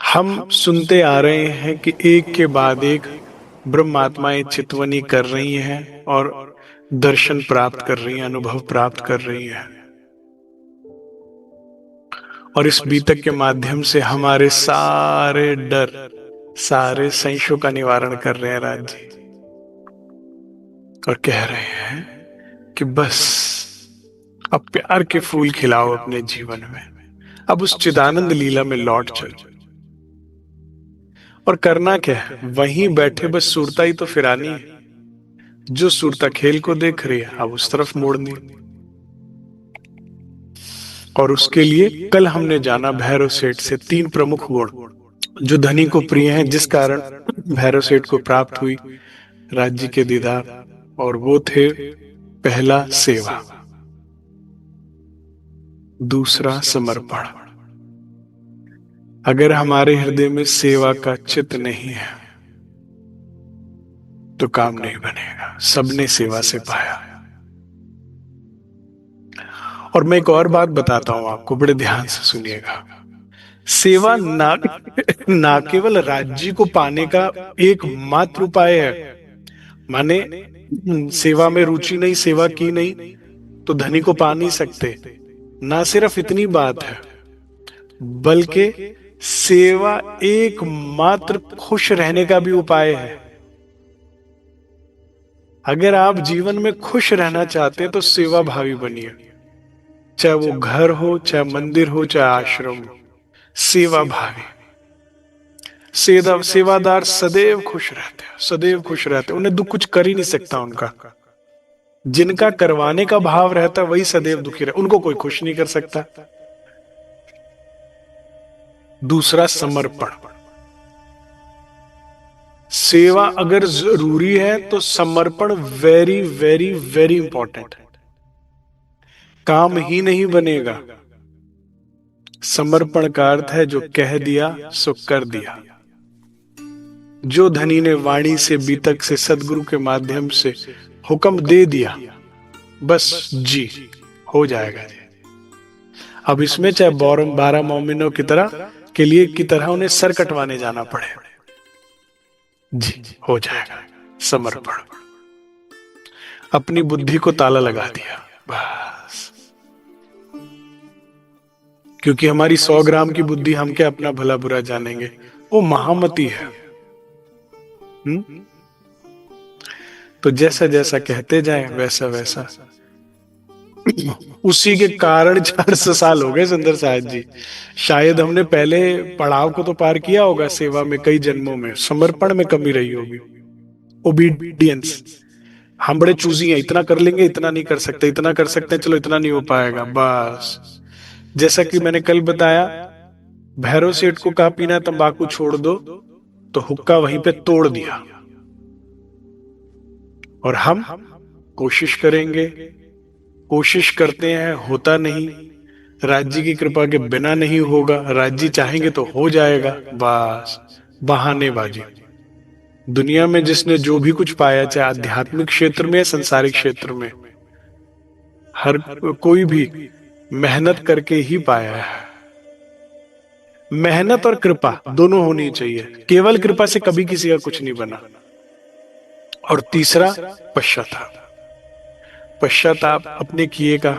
हम सुनते आ रहे हैं कि एक के बाद एक ब्रह्मात्माएं चितवनी कर रही हैं और दर्शन प्राप्त कर रही हैं, अनुभव प्राप्त कर रही हैं। और इस बीतक के माध्यम से हमारे सारे डर, सारे संशयों का निवारण कर रहे हैं राज जी। और कह रहे हैं कि बस अब प्यार के फूल खिलाओ अपने जीवन में, अब उस चिदानंद लीला में लौट चलो। और करना क्या है, वहीं बैठे बस सुरता ही तो फिरानी है। जो सुरता खेल को देख रही है अब उस तरफ मोड़नी। और उसके लिए कल हमने जाना भैरव सेठ से 3 प्रमुख गुण जो धनी को प्रिय हैं, जिस कारण भैरव सेठ को प्राप्त हुई राज्य के दीदार। और वो थे, पहला सेवा, दूसरा समर्पण। अगर हमारे हृदय में सेवा का चित्त नहीं है तो काम नहीं बनेगा। सबने सेवा से पाया। और मैं एक और बात बताता हूं आपको, बड़े ध्यान से सुनिएगा। सेवा ना केवल राज्य को पाने का एक मात्र उपाय है। माने सेवा में रुचि नहीं, सेवा की नहीं तो धनी को पा नहीं सकते। ना सिर्फ इतनी बात है, बल्कि सेवा एकमात्र खुश रहने का भी उपाय है। अगर आप जीवन में खुश रहना चाहते हैं तो सेवा भावी बनिए। चाहे वो घर हो, चाहे मंदिर हो, चाहे आश्रम हो, सेवा भावी। सेवादार सदैव खुश रहते हैं, सदैव खुश रहते हैं। उन्हें दुख कुछ कर ही नहीं सकता उनका। जिनका करवाने का भाव रहता है वही सदैव दुखी रहे, उनको कोई खुश नहीं कर सकता। दूसरा समर्पण। सेवा अगर जरूरी है तो समर्पण वेरी वेरी वेरी इंपॉर्टेंट है। काम ही नहीं बनेगा। समर्पण का अर्थ है जो कह दिया सो कर दिया। जो धनी ने वाणी से, बीतक से, सदगुरु के माध्यम से हुक्म दे दिया, बस जी हो जाएगा जी। अब इसमें चाहे 12 मोमिनों की तरह उन्हें सर कटवाने जाना पड़े, जी हो जाएगा। समर्पण। अपनी बुद्धि को ताला लगा दिया बस। क्योंकि हमारी 100 ग्राम की बुद्धि, हम क्या अपना भला बुरा जानेंगे, वो महामती है। तो जैसा जैसा कहते जाए वैसा वैसा। उसी के कारण 400 साल हो गए सुंदर साहब जी। शायद हमने पहले पड़ाव को तो पार किया होगा सेवा में, कई जन्मों में समर्पण में कमी रही होगी, ओबीडियंस। हम बड़े चूजी हैं, इतना कर लेंगे, इतना नहीं कर सकते, इतना कर सकते हैं, चलो इतना नहीं हो पाएगा बस। जैसा कि मैंने कल बताया, भैरव सेठ को कहा पीना तंबाकू छोड़ दो, तो हुक्का वहीं पे तोड़ दिया। और हम कोशिश करेंगे, कोशिश करते हैं, होता नहीं। राज्य की कृपा के बिना नहीं होगा, राज्य चाहेंगे तो हो जाएगा बस। बहानेबाजी। दुनिया में जिसने जो भी कुछ पाया, चाहे आध्यात्मिक क्षेत्र में या संसारिक क्षेत्र में, हर कोई भी मेहनत करके ही पाया है। मेहनत और कृपा दोनों होनी चाहिए। केवल कृपा से कभी किसी का कुछ नहीं बना। और तीसरा, पश्चाताप। पश्चाताप अपने किए का,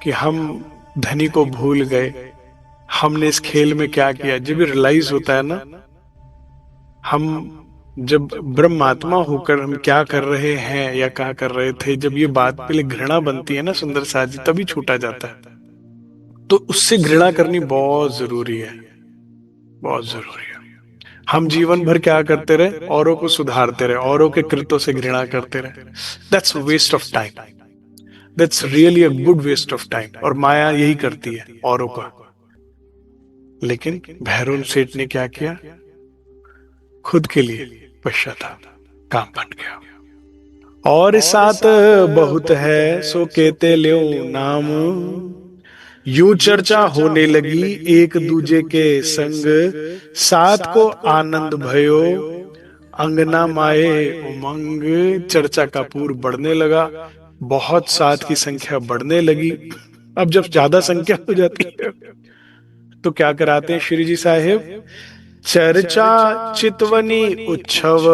कि हम धनी को भूल गए, हमने इस खेल में क्या किया। जब ये रियलाइज होता है ना, हम जब ब्रह्मात्मा होकर हम क्या कर रहे हैं या क्या कर रहे थे, जब ये बात पहले घृणा बनती है ना सुंदर साथ जी, तभी छूटा जाता है। तो उससे घृणा करनी बहुत जरूरी है, बहुत जरूरी है। हम जीवन भर क्या करते रहे, औरों को सुधारते रहे, औरों के कृत्यों से घृणा करते रहे। That's waste of time, that's really a good waste of time. और माया यही करती है, औरों का। लेकिन भैरव सेठ ने क्या किया, खुद के लिए पश्चाताप, काम बन गया। और साथ बहुत है सो कहते ल्यो नाम, यूं चर्चा होने लगी एक दूजे के संग, साथ को आनंद भयो अंगना माए उमंग। चर्चा का पूर बढ़ने लगा, बहुत साथ की संख्या बढ़ने लगी। अब जब ज्यादा संख्या हो जाती है तो क्या कराते हैं श्री जी साहेब? चर्चा चितवनी उत्सव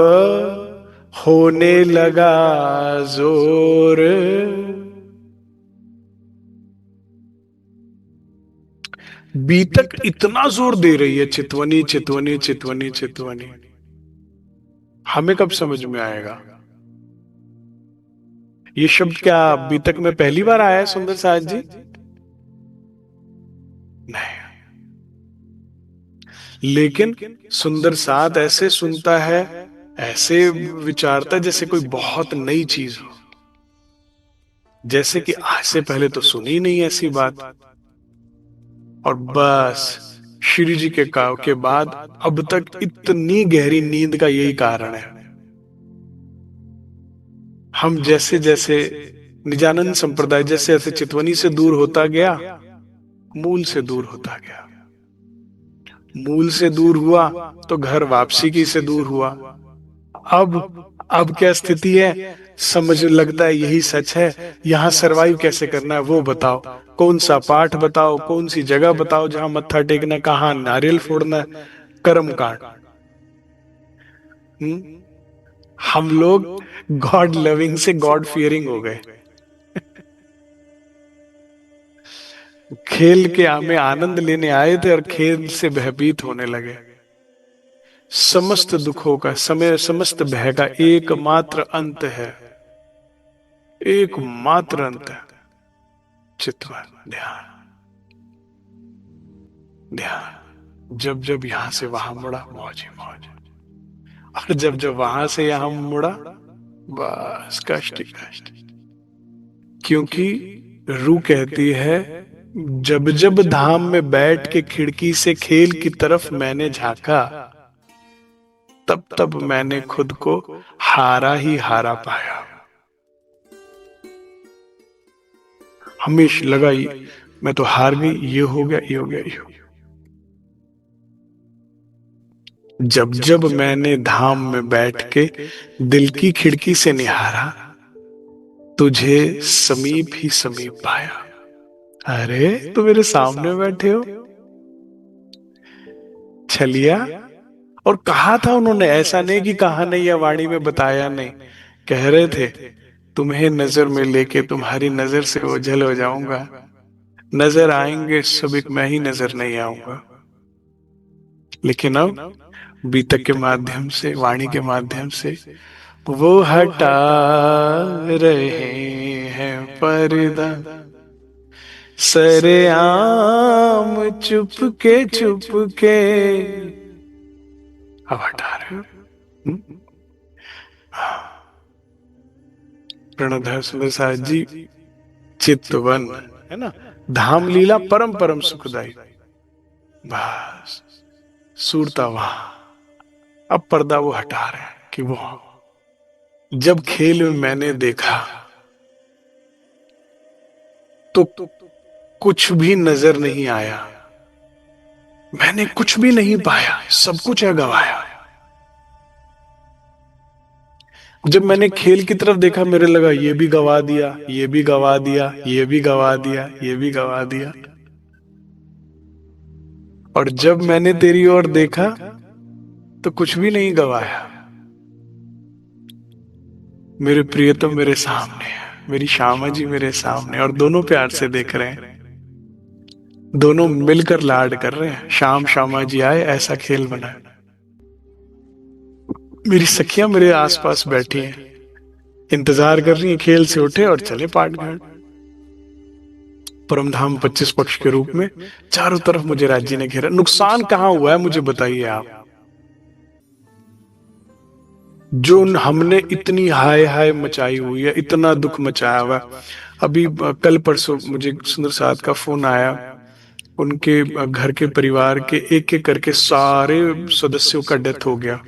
होने लगा जोर। बीतक इतना जोर दे रही है, चितवनी चितवनी चितवनी चितवनी, हमें कब समझ में आएगा? ये शब्द क्या बीतक में पहली बार आया है सुंदर साथ जी? नहीं, लेकिन सुंदर साथ ऐसे सुनता है, ऐसे विचारता है जैसे कोई बहुत नई चीज हो, जैसे कि आज से पहले तो सुनी नहीं ऐसी बात। और बस श्री जी के काव के बाद अब तक इतनी गहरी नींद का यही कारण है। हम जैसे जैसे निजानंद संप्रदाय जैसे जैसे चितवनी से दूर होता गया, मूल से दूर होता गया। मूल से दूर हुआ तो घर वापसी की से दूर हुआ। अब क्या स्थिति है? समझ लगता है यही सच है। यहां सरवाइव कैसे करना है वो बताओ, कौन सा पाठ बताओ, कौन सी जगह बताओ जहां मत्था टेकना, कहां नारियल फोड़ना है, कर्म कांड। हम लोग गॉड लविंग से गॉड फियरिंग हो गए। खेल के हमें आनंद लेने आए थे और खेल से भयभीत होने लगे। समस्त दुखों का समय, समस्त भय का एकमात्र अंत है, एकमात्र अंत है चितवन, ध्यान। ध्यान जब जब यहां से वहां मुड़ा, मौज ही मौज। और जब जब वहां से यहां मुड़ा, बस कष्ट ही कष्ट। क्योंकि रूह कहती है, जब जब धाम में बैठ के खिड़की से खेल की तरफ मैंने झांका, तब तब मैंने खुद को हारा ही हारा पाया। हमेशा लगा मैं तो हार गई, ये हो गया, ये हो गया, ये हो गया। जब जब मैंने धाम में बैठ के दिल की खिड़की से निहारा, तुझे समीप ही समीप पाया। अरे तो मेरे सामने बैठे हो छलिया। और कहा था उन्होंने, ऐसा नहीं कि कहा नहीं या वाणी में बताया नहीं, कह रहे थे तुम्हें नजर में लेके तुम्हारी नजर से ओझल हो जाऊंगा, नजर आएंगे सभी, मैं ही नजर नहीं आऊंगा। लेकिन अब बीतक के माध्यम से, वाणी के माध्यम से वो हटा रहे हैं पर्दा, सरेआम चुपके चुपके अब हटा रहे हो। प्रणधार सुंदर साहब जी, चितवन है ना, धाम लीला परम परम सुखदाई। बस सूरता वहां, अब पर्दा वो हटा रहे हैं कि वो जब खेल में मैंने देखा तो कुछ भी नजर नहीं आया, मैंने कुछ भी नहीं पाया, सब कुछ है गवाया। जब मैंने खेल की तरफ देखा, मेरे लगा ये भी गवा दिया, ये भी गवा दिया, ये भी गवा दिया, ये भी गवा दिया। और जब मैंने तेरी ओर देखा तो कुछ भी नहीं गवाया। मेरे प्रियतम मेरे सामने है, मेरी श्यामा जी मेरे सामने, और दोनों प्यार से देख रहे हैं, दोनों मिलकर लाड कर रहे हैं। शाम श्यामा जी आए, ऐसा खेल बना। मेरी सखियां मेरे आसपास बैठी हैं, इंतजार कर रही हैं खेल से उठे और चले पाटघाट। परमधाम 25 पक्ष के रूप में चारों तरफ मुझे राज्य ने घेरा। नुकसान कहां हुआ है मुझे बताइए आप? जो हमने इतनी हाय हाय मचाई हुई है, इतना दुख मचाया हुआ। अभी कल परसों मुझे सुंदर साहब का फोन आया, उनके घर के परिवार के एक एक करके सारे सदस्यों का डेथ हो गया,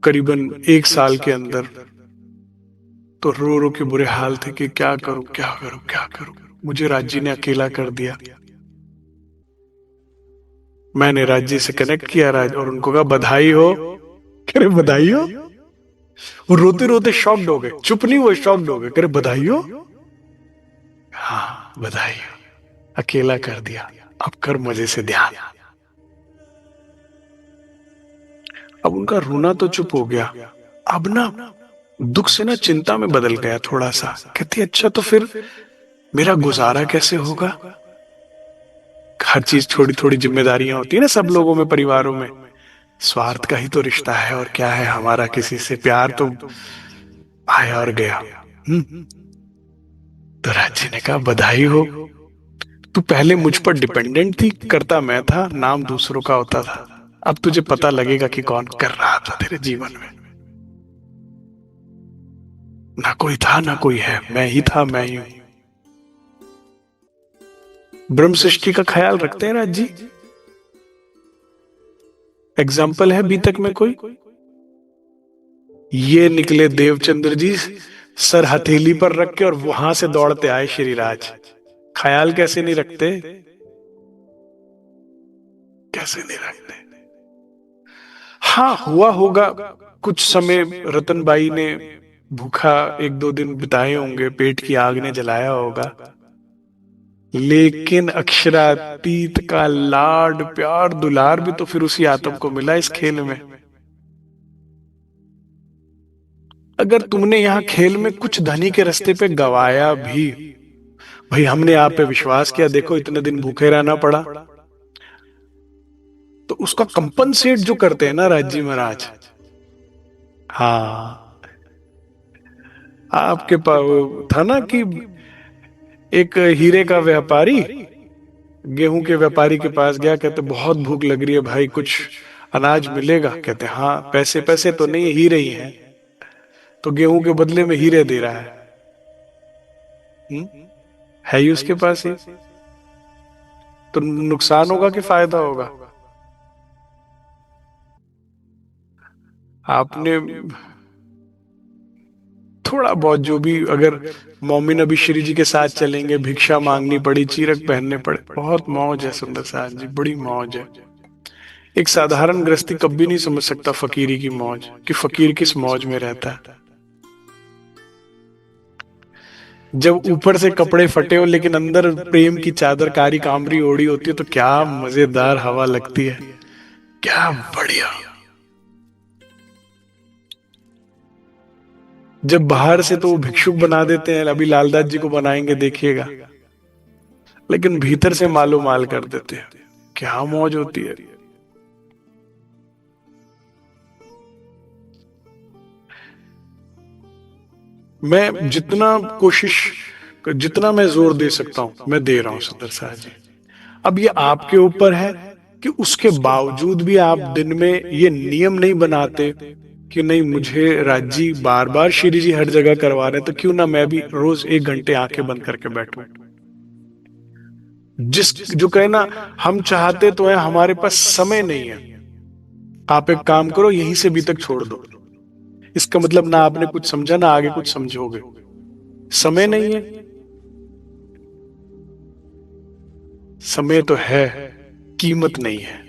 करीबन 1 साल के अंदर। तो रो रो के बुरे हाल थे कि क्या करूं क्या करूं क्या करूं। मुझे राज्य ने अकेला कर दिया। मैंने राज्य से कनेक्ट किया और उनको कहा बधाई हो। कह रहे बधाई हो। वो रोते रोते शॉक्ड हो गए, चुप नहीं हुए, शॉक्ड हो गए। कह रहे बधाई हो। हाँ बधाई हो। अकेला कर दिया, अब कर मजे से ध्यान। अब उनका रोना तो चुप हो गया, अब ना दुख से ना चिंता में बदल गया थोड़ा सा। कहती अच्छा तो फिर मेरा गुजारा कैसे होगा? हर चीज थोड़ी थोड़ी जिम्मेदारियां होती है ना सब लोगों में, परिवारों में। स्वार्थ का ही तो रिश्ता है, और क्या है हमारा किसी से, प्यार तो आया और गया। हम्म। तो राज्य ने कहा बधाई हो, तू पहले मुझ पर डिपेंडेंट थी, करता मैं था, नाम दूसरों का होता था। अब तुझे पता लगेगा कि कौन कर रहा था तेरे जीवन में। ना कोई था ना कोई है, मैं ही था मैं ही हूं। ब्रह्म सृष्टि का ख्याल रखते हैं राज जी? एग्जाम्पल है बीतक में कोई? ये निकले देवचंद्र जी, सर हथेली पर रख के, और वहां से दौड़ते आए श्री राज। ख्याल कैसे नहीं रखते, कैसे नहीं रखते? हाँ हुआ होगा कुछ समय, रतनबाई ने भूखा एक दो दिन बिताए होंगे, पेट की आग ने जलाया होगा, लेकिन अक्षरातीत का लाड प्यार दुलार भी तो फिर उसी आत्म को मिला इस खेल में। अगर तुमने यहाँ खेल में कुछ धनी के रास्ते पे गवाया भी, भाई हमने आप पे विश्वास किया, देखो इतने दिन भूखे रहना पड़ा, तो उसका कंपनसेट जो करते हैं ना राजी महाराज। हाँ, आपके पास था ना कि एक हीरे का व्यापारी गेहूं के व्यापारी के पास गया, कहते बहुत भूख लग रही है भाई, कुछ अनाज मिलेगा? कहते हाँ, पैसे पैसे तो नहीं, हीरे ही हैं। तो गेहूं के बदले में हीरे दे रहा है। है ही उसके पास ही, तो नुकसान होगा कि फायदा होगा? आपने थोड़ा बहुत जो भी, अगर मोमिन अभी श्री जी के साथ चलेंगे, भिक्षा मांगनी पड़ी, चीरक पहनने पड़े, बहुत मौज है सुंदर साथ जी, बड़ी मौज है। एक साधारण गृहस्थी कभी नहीं समझ सकता फकीरी की मौज, कि फकीर किस मौज में रहता है। जब ऊपर से कपड़े फटे हो लेकिन अंदर प्रेम की चादर कारी कामरी ओढ़ी होती है, तो क्या मजेदार हवा लगती है, क्या बढ़िया। जब बाहर से तो वो भिक्षुक बना देते हैं, अभी लालदास जी को बनाएंगे देखिएगा, लेकिन भीतर से मालो माल कर देते हैं, क्या मौज होती है। मैं जितना कोशिश, जितना मैं जोर दे सकता हूं मैं दे रहा हूं सुंदर साह जी। अब ये आपके ऊपर है कि उसके बावजूद भी आप दिन में ये नियम नहीं बनाते कि नहीं मुझे राजी बार बार श्री जी हर जगह करवा रहे, तो क्यों ना मैं भी रोज 1 घंटे आंखें बंद करके बैठूं। जिस जो कहे ना, हम चाहते तो है, हमारे पास समय नहीं है। आप एक काम करो, यहीं से भी तक छोड़ दो। इसका मतलब ना आपने कुछ समझा ना आगे कुछ समझोगे। समय नहीं है, समय तो है, कीमत नहीं है।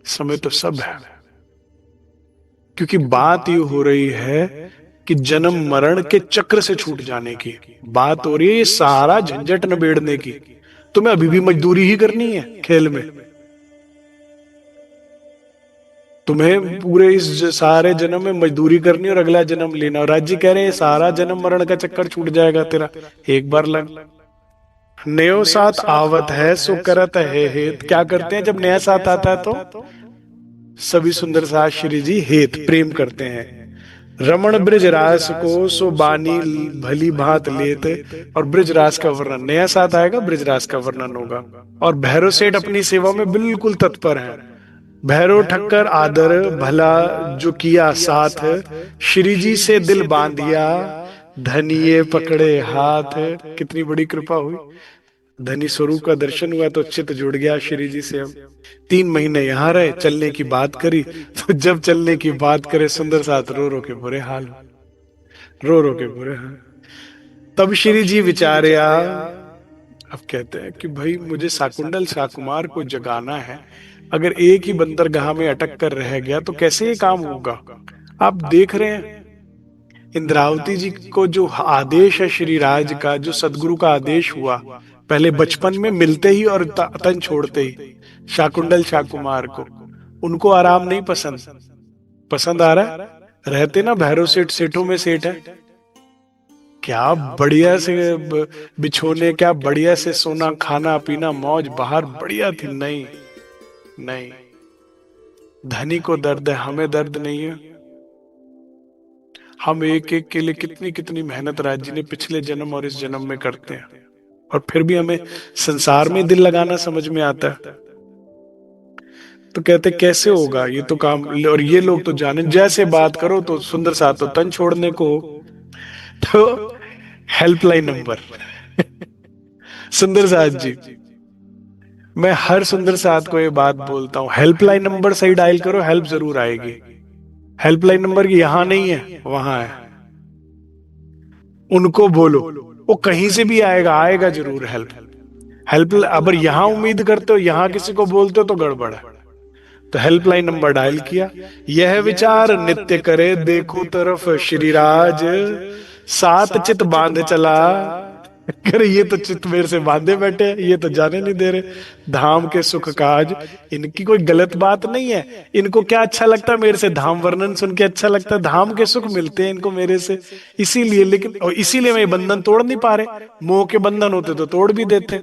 समय तो सब है, क्योंकि बात ये हो रही है कि जन्म मरण के चक्र से छूट जाने की बात हो रही है, ये सारा झंझट निबेड़ने की। तुम्हें अभी भी मजदूरी ही करनी है खेल में। तुम्हें पूरे इस सारे जन्म में मजदूरी करनी और अगला जन्म लेना, और राज्य कह रहे हैं सारा जन्म मरण का चक्कर छूट जाएगा तेरा एक बार लग। नयो साथ आवत है सो करत है हेत। क्या करते हैं जब नया साथ आता है? तो सभी सुंदर साथ श्री जी हेत प्रेम करते हैं। रमण ब्रिज रास को सो बानी भली भांत लेत। और ब्रिज रास का वर्णन, नया साथ आएगा ब्रिज रास का वर्णन होगा। और भैरव सेठ अपनी सेवा में बिल्कुल तत्पर है। भैरव ठक्कर आदर भला जो किया साथ, श्री जी से दिल बांधिया धनिये पकड़े हाथ। कितनी बड़ी कृपा हुई, धनी स्वरूप का दर्शन हुआ तो चित्त जुड़ गया श्री जी से। हम 3 महीने यहाँ रहे, चलने की बात करी, तो जब चलने की बात करे सुंदर साथ रो रो के बुरे हाल, रो रो के बुरे हाल। तब श्री जी विचार्या, अब कहते हैं कि भाई मुझे शाकुंडल शाकुमार को जगाना है, अगर एक ही बंदरगाह में अटक कर रह गया तो कैसे ये काम होगा। आप देख रहे हैं इंद्रावती जी को जो आदेश है श्री राज का, जो सदगुरु का आदेश हुआ पहले बचपन में मिलते ही और तन छोड़ते ही, शाकुंडल शाकुमार को, उनको आराम नहीं पसंद, पसंद आ रहा है, रहते ना भैरव सेठ, सेठों में सेठ है, क्या बढ़िया से बिछोने, क्या बढ़िया से सोना खाना पीना मौज बाहर बढ़िया थी। नहीं नहीं, धनी को दर्द है, हमें दर्द नहीं है। हम एक एक के लिए कितनी कितनी मेहनत राज जी ने पिछले जन्म और इस जन्म में करते हैं, और फिर भी हमें संसार में दिल लगाना समझ में आता है। तो कहते कैसे होगा ये तो काम, और ये लोग तो जाने, जैसे बात करो तो सुंदर साथ तो तन छोड़ने को। तो हेल्पलाइन नंबर सुंदर साथ जी, मैं हर सुंदर साथ को ये बात बोलता हूँ, हेल्पलाइन नंबर सही डायल करो, हेल्प जरूर आएगी। हेल्पलाइन नंबर की यहां नहीं है, वहां है, उनको बोलो, वो कहीं से भी आएगा, आएगा जरूर हेल्प। हेल्प अगर यहां उम्मीद करते हो, यहां किसी को बोलते हो तो गड़बड़ है। तो हेल्पलाइन नंबर डायल किया, यह विचार नित्य करे देखो तरफ श्रीराज, सात चित बांध चला, करे ये तो चित मेरे से बांधे बैठे हैं, ये तो जाने नहीं दे रहे धाम के सुख काज। इनकी कोई गलत बात नहीं है, इनको क्या अच्छा लगता है मेरे से, धाम वर्णन सुन के अच्छा लगता है, धाम के सुख मिलते हैं इनको मेरे से, इसीलिए। लेकिन और इसीलिए मैं ये बंधन तोड़ नहीं पा रहे, मोह के बंधन होते तो तोड़ भी देते।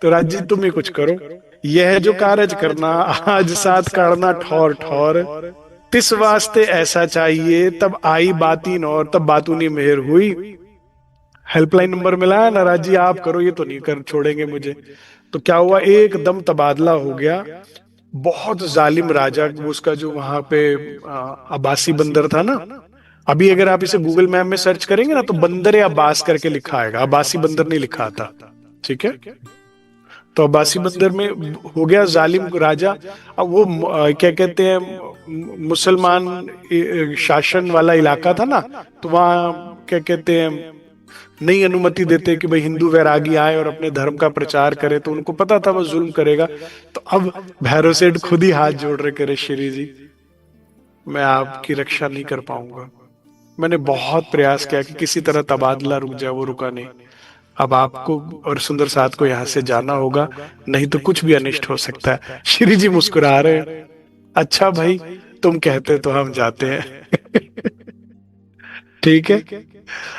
तो राजी तुम ही कुछ करो, यह जो कार्य करना आज साथ काटना ठौर ठौर, तिस वास्ते ऐसा चाहिए तब आई बातीन, और तब बातूनी मेहर हुई। हेल्पलाइन नंबर मिला है, नाराज जी आप करो, ये तो नहीं कर छोड़ेंगे मुझे। तो क्या हुआ, एकदम तबादला हो गया। बहुत जालिम राजा, उसका जो वहां पे अब्बासी बंदर था ना, अभी अगर आप इसे गूगल मैप में सर्च करेंगे ना तो बंदर या अब्बास करके लिखा आएगा, अब्बासी बंदर नहीं लिखा था, ठीक है। तो अब्बासी बंदर में हो गया जालिम राजा। अब वो क्या कहते हैं, मुसलमान शासन वाला इलाका था ना, तो वहाँ क्या कहते हैं, नहीं अनुमति देते कि भाई हिंदू वैरागी आए और अपने धर्म का प्रचार करे, तो उनको पता था वो जुल्म करेगा। तो अब भैरव सेठ खुद ही हाथ जोड़ रहे, करे श्री जी मैं आपकी रक्षा नहीं कर पाऊंगा, मैंने बहुत प्रयास किया कि किसी तरह तबादला रुक जाए, वो रुका नहीं। अब आपको और सुंदर साथ को यहां से जाना होगा, नहीं तो कुछ भी अनिष्ट हो सकता है। श्री जी मुस्कुरा रहे हैं, अच्छा भाई तुम कहते तो हम जाते हैं ठीक है।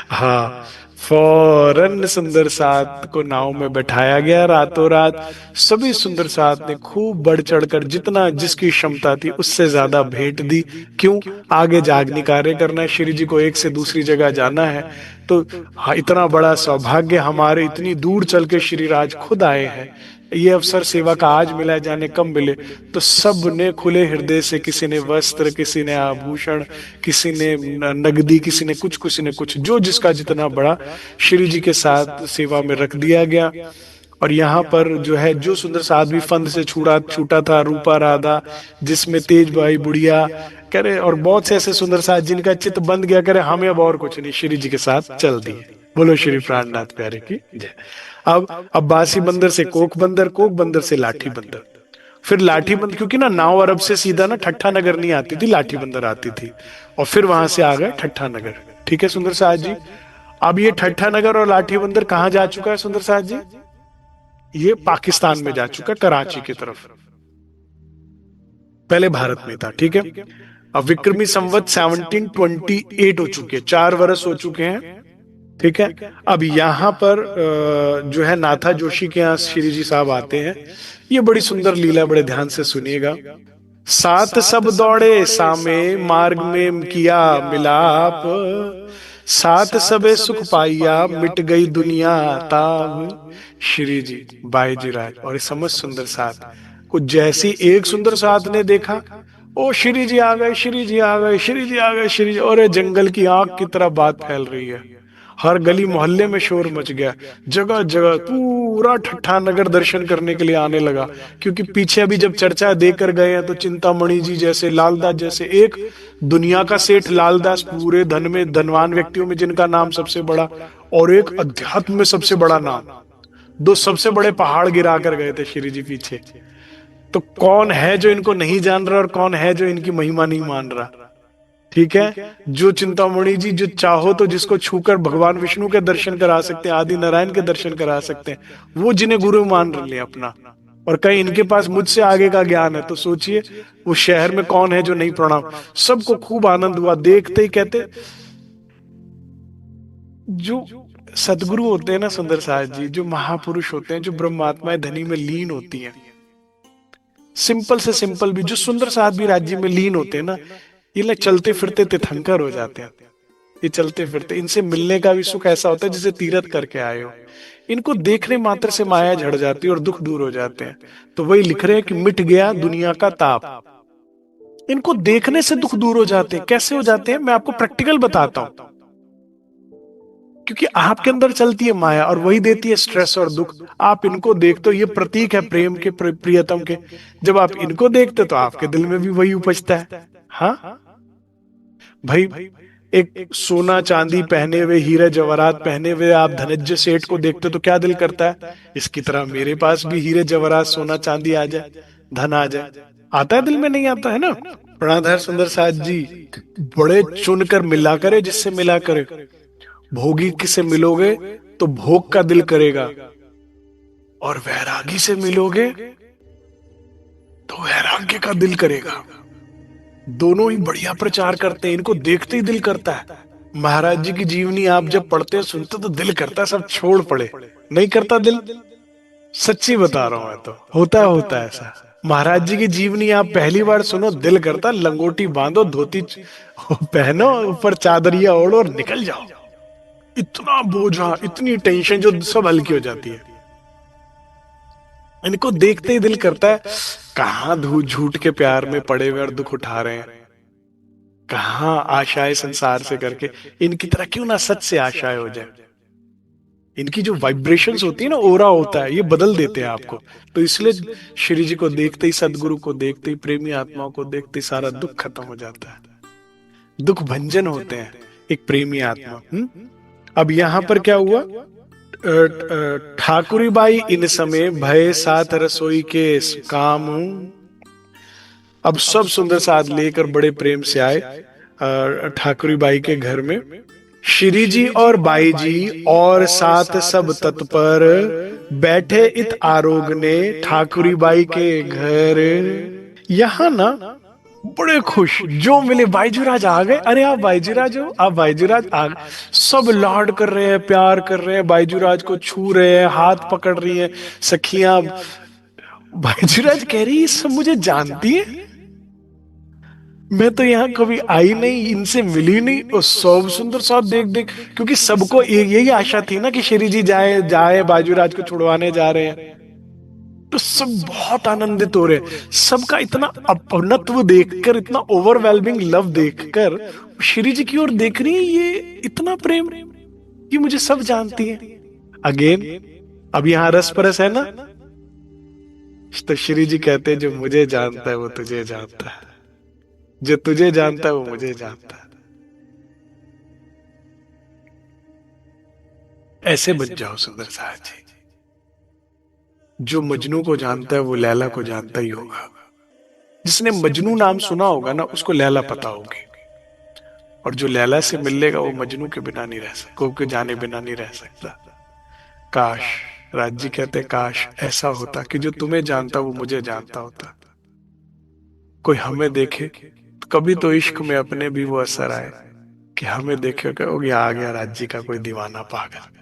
हाँ, फौरन सुंदर साथ को नाव में बैठाया गया, रातों रात सभी सुंदर साथ ने खूब बढ़ चढ़कर जितना जिसकी क्षमता थी उससे ज्यादा भेंट दी। क्यों, आगे जागनी कार्य करना है, श्री जी को एक से दूसरी जगह जाना है। तो हाँ, इतना बड़ा सौभाग्य हमारे, इतनी दूर चल के श्री राज खुद आए हैं, ये अवसर सेवा का आज मिला है, जाने कब मिले। तो सब ने खुले हृदय से, किसी ने वस्त्र, किसी ने आभूषण, किसी ने नगदी, किसी ने कुछ, किसी ने कुछ, जो जिसका जितना बड़ा श्री जी के साथ सेवा में रख दिया गया। और यहाँ पर जो है, जो सुंदर साथ भी फंद से छूटा छूटा था, रूपा राधा, जिसमें तेज भाई बुढ़िया करे, और बहुत से ऐसे सुंदर साथ जिनका चित्त बंद गया, करे हमें अब और कुछ नहीं, श्री जी के साथ चल दिए। बोलो श्री प्राणनाथ प्यारे की जय। अब अब्बासी बंदर से कोक बंदर, कोक बंदर से लाठी बंदर, फिर लाठी बंदर, क्योंकि ना नाव अरब से सीधा ना ठट्ठा नगर नहीं आती थी, लाठी बंदर आती थी, और फिर वहां से आ गए ठट्ठा नगर। ठीक है सुंदर साथ जी, अब ये ठट्ठा नगर और लाठी बंदर कहां जा चुका है सुंदर साथ जी, ये पाकिस्तान में जा चुका, कराची की तरफ, पहले भारत में था। ठीक है, अब विक्रमी संवत 1728 हो चुके हैं, 4 वर्ष हो चुके हैं। ठीक है, अब यहां पर जो है नाथा जोशी के यहाँ श्री जी साहब आते हैं। ये बड़ी सुंदर लीला, बड़े ध्यान से सुनिएगा। साथ सब दौड़े सामे, मार्ग में किया मिलाप, साथ सबे सुख पाइया, मिट गई दुनिया ताब। श्री जी बाईजी राज और इस समस्त सुंदर साथ को जैसी एक सुंदर साथ ने देखा, ओ श्री जी आ गए, श्री जी आ गए, श्री जी आ गए, श्री जी, और जंगल की आग की तरह बात फैल रही है, हर गली मोहल्ले में शोर मच गया, जगह जगह पूरा ठट्ठा नगर दर्शन करने के लिए आने लगा। क्योंकि पीछे अभी जब चर्चा देकर गए हैं तो चिंतामणि जी जैसे, लालदास जैसे, एक दुनिया का सेठ लालदास, पूरे धन में धनवान व्यक्तियों में जिनका नाम सबसे बड़ा, और एक अध्यात्म में सबसे बड़ा नाम, दो सबसे बड़े पहाड़ गिरा कर गए थे श्री जी पीछे। तो कौन है जो इनको नहीं जान रहा और कौन है जो इनकी महिमा नहीं मान रहा? ठीक है, जो चिंतामणि जी, जो चाहो तो जिसको छूकर भगवान विष्णु के दर्शन करा सकते हैं, आदि नारायण के दर्शन करा सकते हैं, वो जिन्हें गुरु मान ले अपना, और कहीं इनके पास मुझसे आगे का ज्ञान है, तो सोचिए वो शहर में कौन है जो नहीं प्रणाम। सबको खूब आनंद हुआ, देखते ही कहते, जो सदगुरु होते हैं ना सुंदर साहब जी, जो महापुरुष होते हैं, जो ब्रह्मात्माएं धनी में लीन होती हैं, सिंपल से सिंपल भी, जो सुंदर साहब भी राज्य में लीन होते हैं ना, ये लोग चलते फिरते तीर्थंकर हो जाते हैं। ये चलते फिरते, इनसे मिलने का भी सुख ऐसा होता है जैसे तीरथ करके आए हो। इनको देखने मात्र से माया झड़ जाती है और दुख दूर हो जाते हैं। तो वही लिख रहे हैं कि मिट गया दुनिया का ताप। इनको देखने से दुख दूर हो जाते हैं। कैसे हो जाते हैं, मैं आपको प्रैक्टिकल बताता हूं। क्योंकि आपके अंदर चलती है माया और वही देती है स्ट्रेस और दुख। आप इनको देखते हो, ये प्रतीक है प्रेम के, प्रियतम के। जब आप इनको देखते तो आपके दिल में भी वही उपजता है। हाँ भाई, एक सोना चांदी पहने हुए, हीरे जवाहरात पहने हुए आप धनंजय सेठ को देखते तो क्या दिल करता है, इसकी तरह मेरे पास भी हीरे जवाहरात सोना चांदी आ जाए, धन आ जाए। आता है दिल में, नहीं आता है ना। प्राणधर सुंदर साथ जी, बड़े चुनकर मिला करे, जिससे मिला करे। भोगी किसे मिलोगे तो भोग का दिल करेगा, और वैरागी से मिलोगे तो वैराग्य का दिल करेगा। दोनों ही बढ़िया प्रचार करते हैं, इनको देखते ही दिल करता है। महाराज जी की जीवनी आप जब पढ़ते हो, सुनते तो दिल करता है सब छोड़ पड़े। नहीं करता दिल? सच्ची बता रहा हूं मैं तो, होता है ऐसा। महाराज जी की जीवनी आप पहली बार सुनो, दिल करता लंगोटी बांधो, धोती पहनो, ऊपर चादरिया ओढ़ो और निकल जाओ। इतना बोझा, इतनी टेंशन जो सब हल्की हो जाती है। इनको देखते ही दिल करता है, कहां झूठ के प्यार में पड़े हुए और दुख उठा रहे हैं, कहां आशाएं संसार से करके, इनकी तरह क्यों ना सच से आशाएं हो जाए। इनकी जो वाइब्रेशंस होती है ना, ओरा होता है, ये बदल देते हैं आपको। तो इसलिए श्री जी को देखते ही, सदगुरु को देखते ही, प्रेमी आत्माओं को देखते ही सारा दुख खत्म हो जाता है। दुख भंजन होते हैं एक प्रेमी आत्मा। अब यहां पर क्या हुआ, ठाकुरी बाई इन समय भय साथ रसोई के काम। अब सब सुंदर साथ लेकर बड़े प्रेम से आए ठाकुरी बाई के घर में। श्री जी और बाई जी और साथ सब तत्पर बैठे इत आरोग ने ठाकुरी बाई के घर। यहां ना बड़े खुश, जो मिले बाईजूराज आ गए, अरे आप बाईजूराज हो, आप बाईजूराज आ गए। सब लाड कर रहे हैं, प्यार कर रहे हैं, बाईजूराज को छू रहे हैं, हाथ पकड़ रही हैं सखियां। बाईजूराज कह रही, सब मुझे जानती है, मैं तो यहाँ कभी आई नहीं, इनसे मिली नहीं। और सब सुंदर साथ देख देख, क्योंकि सबको यही आशा थी ना कि श्री जी जाए जाए बाजूराज को छुड़वाने जा रहे हैं। तो सब बहुत आनंदित हो रहे हैं। सबका इतना अपनत्व देखकर, इतना ओवरवेलमिंग लव देखकर श्री जी की ओर देख रही है, ये इतना प्रेम, ये मुझे सब जानती है। अगेन अब यहां रस परस है ना। तो श्री जी कहते हैं, जो मुझे जानता है वो तुझे जानता है, जो तुझे जानता है वो मुझे जानता है। ऐसे बन जाओ सुंदर साहब जी। जो मजनू को जानता है वो लैला को जानता ही होगा। जिसने मजनू नाम सुना होगा ना, उसको लैला पता होगी। और जो लैला से मिल लेगा वो मजनू के बिना नहीं रह सकता, को जाने बिना नहीं रह सकता। काश, राज जी कहते काश ऐसा होता कि जो तुम्हें जानता वो मुझे जानता होता। कोई हमें देखे तो कभी तो इश्क में अपने भी वो असर आए कि हमें देखे कहोगे आ गया राज जी का कोई दीवाना पागल।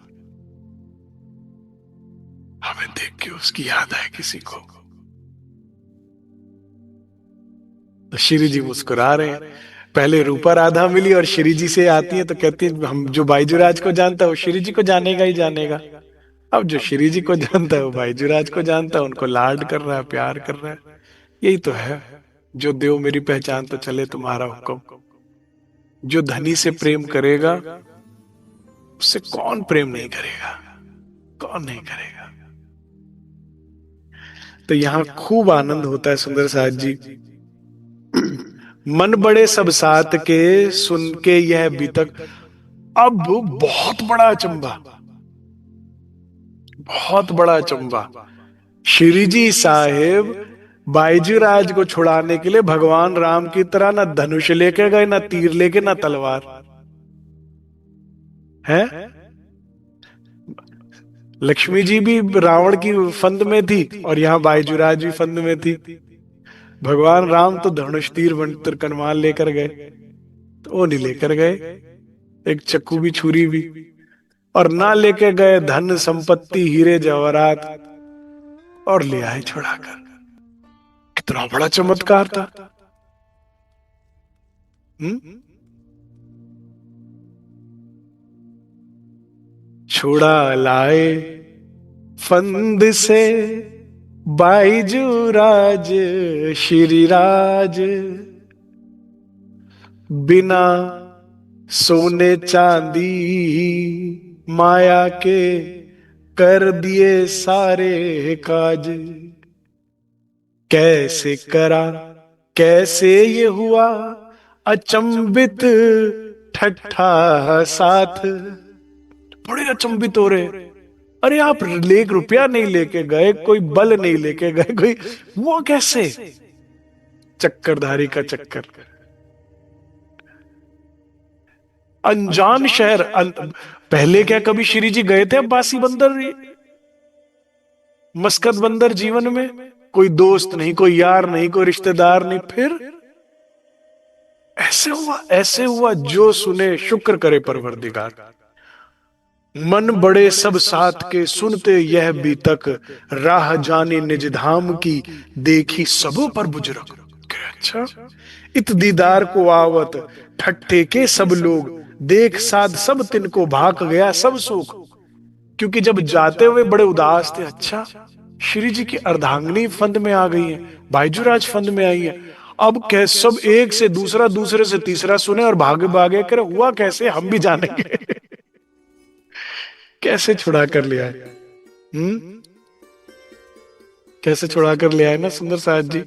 हमें देख के उसकी याद आए किसी को। तो श्री जी मुस्कुरा रहे हैं। पहले रूपा राधा मिली और श्री जी से आती है तो कहती है, हम जो बाईजूराज को जानता है वो श्री जी को जानेगा ही जानेगा। अब जो श्री जी को जानता है वो बाईजूराज को जानता है, उनको लाड कर रहा है, प्यार कर रहा है। यही तो है, जो देव मेरी पहचान तो चले तुम्हारा हुक्म। जो धनी से प्रेम करेगा उससे कौन प्रेम नहीं करेगा, कौन नहीं करेगा। तो यहां खूब आनंद होता है सुंदर साथ जी। मन बड़े सब साथ के सुन के यह बीतक। अब बहुत बड़ा अचंभा, बहुत बड़ा अचंभा। श्री जी साहेब बाईजी राज को छुड़ाने के लिए भगवान राम की तरह ना धनुष लेके गए, ना तीर लेके, ना तलवार है। लक्ष्मी जी भी रावण की फंद में थी और यहाँ बाईजूराज भी फंद में थी। भगवान राम तो धनुष तीर मंत्र कनवाल लेकर गए, तो वो नहीं लेकर गए, एक चक्कू भी छुरी भी, और ना लेके गए धन संपत्ति हीरे जवाहरात, और ले आए छुड़ाकर। कितना बड़ा चमत्कार था। छुड़ा लाए फंद से बाईजूराज श्री राज, बिना सोने चांदी माया के कर दिए सारे काज। कैसे करा, कैसे ये हुआ, अचंभित ठट्ठा साथ। बड़े अचंभित हो रहे, अरे आप लेक रुपया नहीं लेके गए, कोई बल नहीं लेके गए, कोई वो कैसे? चक्करधारी का चक्कर। अनजान शहर, पहले क्या कभी श्री जी गए थे अब्बासी बंदर, मस्कत बंदर जीवन में? कोई दोस्त नहीं, कोई यार नहीं, कोई रिश्तेदार नहीं। फिर ऐसे हुआ, ऐसे हुआ। जो सुने शुक्र करे परवरदिगार। मन बड़े सब साथ के सुनते यह भी तक, राह जाने निज धाम की देखी सबों पर बुजुर्ग। अच्छा, इत दीदार को आवत ठट्ठे के सब लोग, देख साध सब तिनको भाग गया सब सुख। क्योंकि जब जाते हुए बड़े उदास थे। अच्छा, श्री जी की अर्धांगिनी फंद में आ गई है, बाईजूराज फंद में आई है। अब कैसे सब एक से दूसरा, दूसरे से तीसरा सुने और भागे भागे कर हुआ कैसे, हम भी जानेंगे। कैसे छुड़ा कर ले आए? कैसे छुड़ा कर ले आए ना सुंदर साथ जी।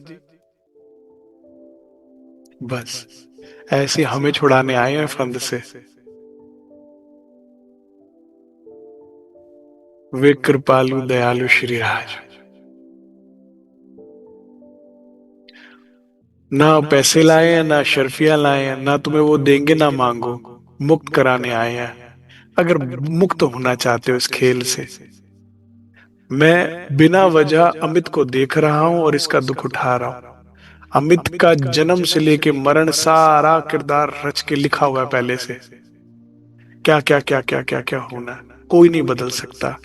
बस ऐसे हमें छुड़ाने आए हैं फंद से। वे कृपालु दयालु श्री राज। ना पैसे लाए हैं, ना शर्फिया लाए हैं, ना तुम्हें वो देंगे ना मांगो, मुक्त कराने आए हैं। अगर मुक्त होना चाहते हो इस खेल से, मैं बिना वजह अमित को देख रहा हूं और इसका दुख उठा रहा हूं। अमित का जन्म से लेके मरण सारा किरदार रच के लिखा हुआ है पहले से। क्या क्या क्या क्या क्या क्या होना है, कोई नहीं बदल सकता।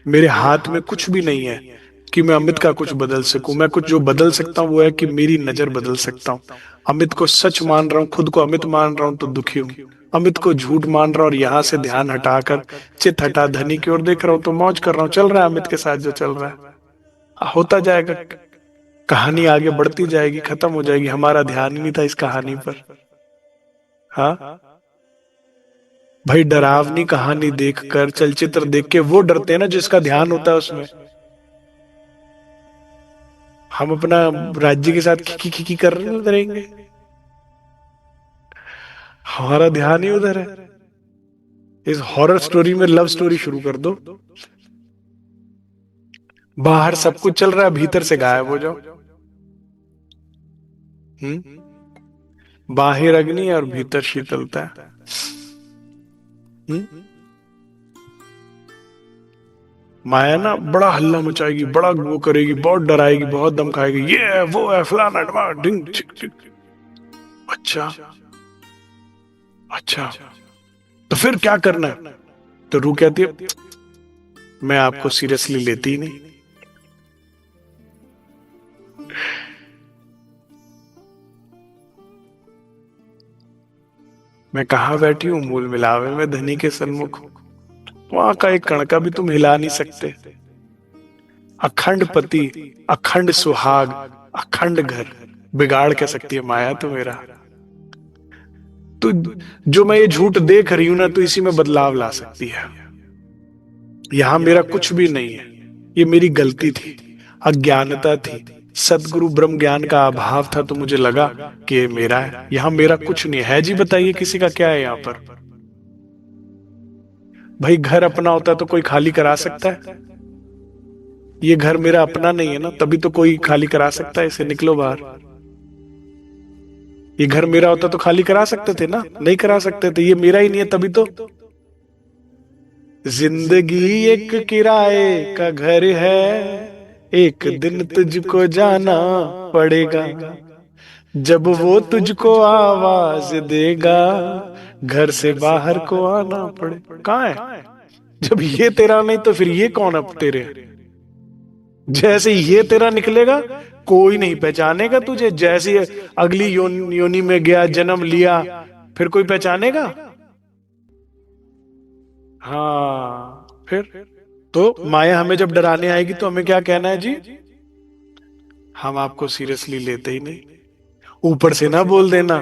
मेरे हाथ में कुछ भी नहीं है कि मैं अमित का कुछ बदल सकूं। मैं कुछ जो बदल सकता हूं वो है कि मेरी नजर बदल सकता हूं। अमित को सच मान रहा हूं, खुद को अमित मान रहा हूं तो दुखी हूं। अमित को झूठ मान रहा हूं और यहां से ध्यान हटाकर चित हटा धनी की ओर देख रहा हूं तो मौज कर रहा हूं। चल रहा है अमित के साथ जो चल रहा है, होता जाएगा। कहानी आगे बढ़ती जाएगी, खत्म हो जाएगी। हमारा ध्यान ही नहीं था इस कहानी पर। हाँ भाई, डरावनी कहानी देखकर, चलचित्र देख के वो डरते हैं ना जिसका ध्यान होता है उसमें। हम अपना राज्य के साथ खिकी खिकी कर रहेंगे, हमारा ध्यान ही उधर है। इस हॉरर स्टोरी में लव स्टोरी शुरू कर दो। बाहर सब कुछ चल रहा है, भीतर से गायब हो जाओ। बाहर अग्नि और भीतर शीतलता। माया ना बड़ा हल्ला मचाएगी, बड़ा वो करेगी, बहुत डराएगी, बहुत दम खाएगी, ये वो है फलाना डिंग चिक चिक। अच्छा अच्छा, तो फिर क्या करना है? तो रू कहती है, मैं आपको सीरियसली लेती ही नहीं। मैं कहा बैठी हूं मूल मिलावे में धनी के सन्मुख, वहां का एक कण का भी तुम हिला नहीं सकते। अखंड पति, अखंड सुहाग, अखंड घर बिगाड़ क्या सकती है माया तो मेरा। तो जो मैं ये झूठ देख रही हूं ना, तो इसी में बदलाव ला सकती है। यहां मेरा कुछ भी नहीं है, ये मेरी गलती थी, अज्ञानता थी। सदगुरु ब्रह्म ज्ञान का अभाव था तो मुझे लगा कि ये मेरा है। यहां मेरा कुछ नहीं है जी। बताइए किसी का क्या है यहां पर? भाई घर अपना होता तो कोई खाली करा सकता है? ये घर मेरा अपना नहीं है ना, तभी तो कोई खाली करा सकता है इसे, निकलो बाहर। ये घर मेरा होता तो खाली करा सकते थे ना, नहीं करा सकते थे, ये मेरा ही नहीं है तभी तो। जिंदगी एक किराए का घर है, एक दिन तुझको जाना पड़ेगा, जब वो तुझको आवाज देगा, घर से बाहर को आना पड़े। कहाँ है? जब ये तेरा नहीं तो फिर ये कौन अब तेरे? जैसे ये तेरा निकलेगा कोई नहीं पहचानेगा तुझे, जैसे अगली योनि में गया, जन्म लिया, फिर कोई पहचानेगा? हाँ, फिर तो माया हमें जब डराने आएगी तो हमें क्या कहना है जी? हम आपको सीरियसली लेते ही नहीं। ऊपर से ना बोल देना,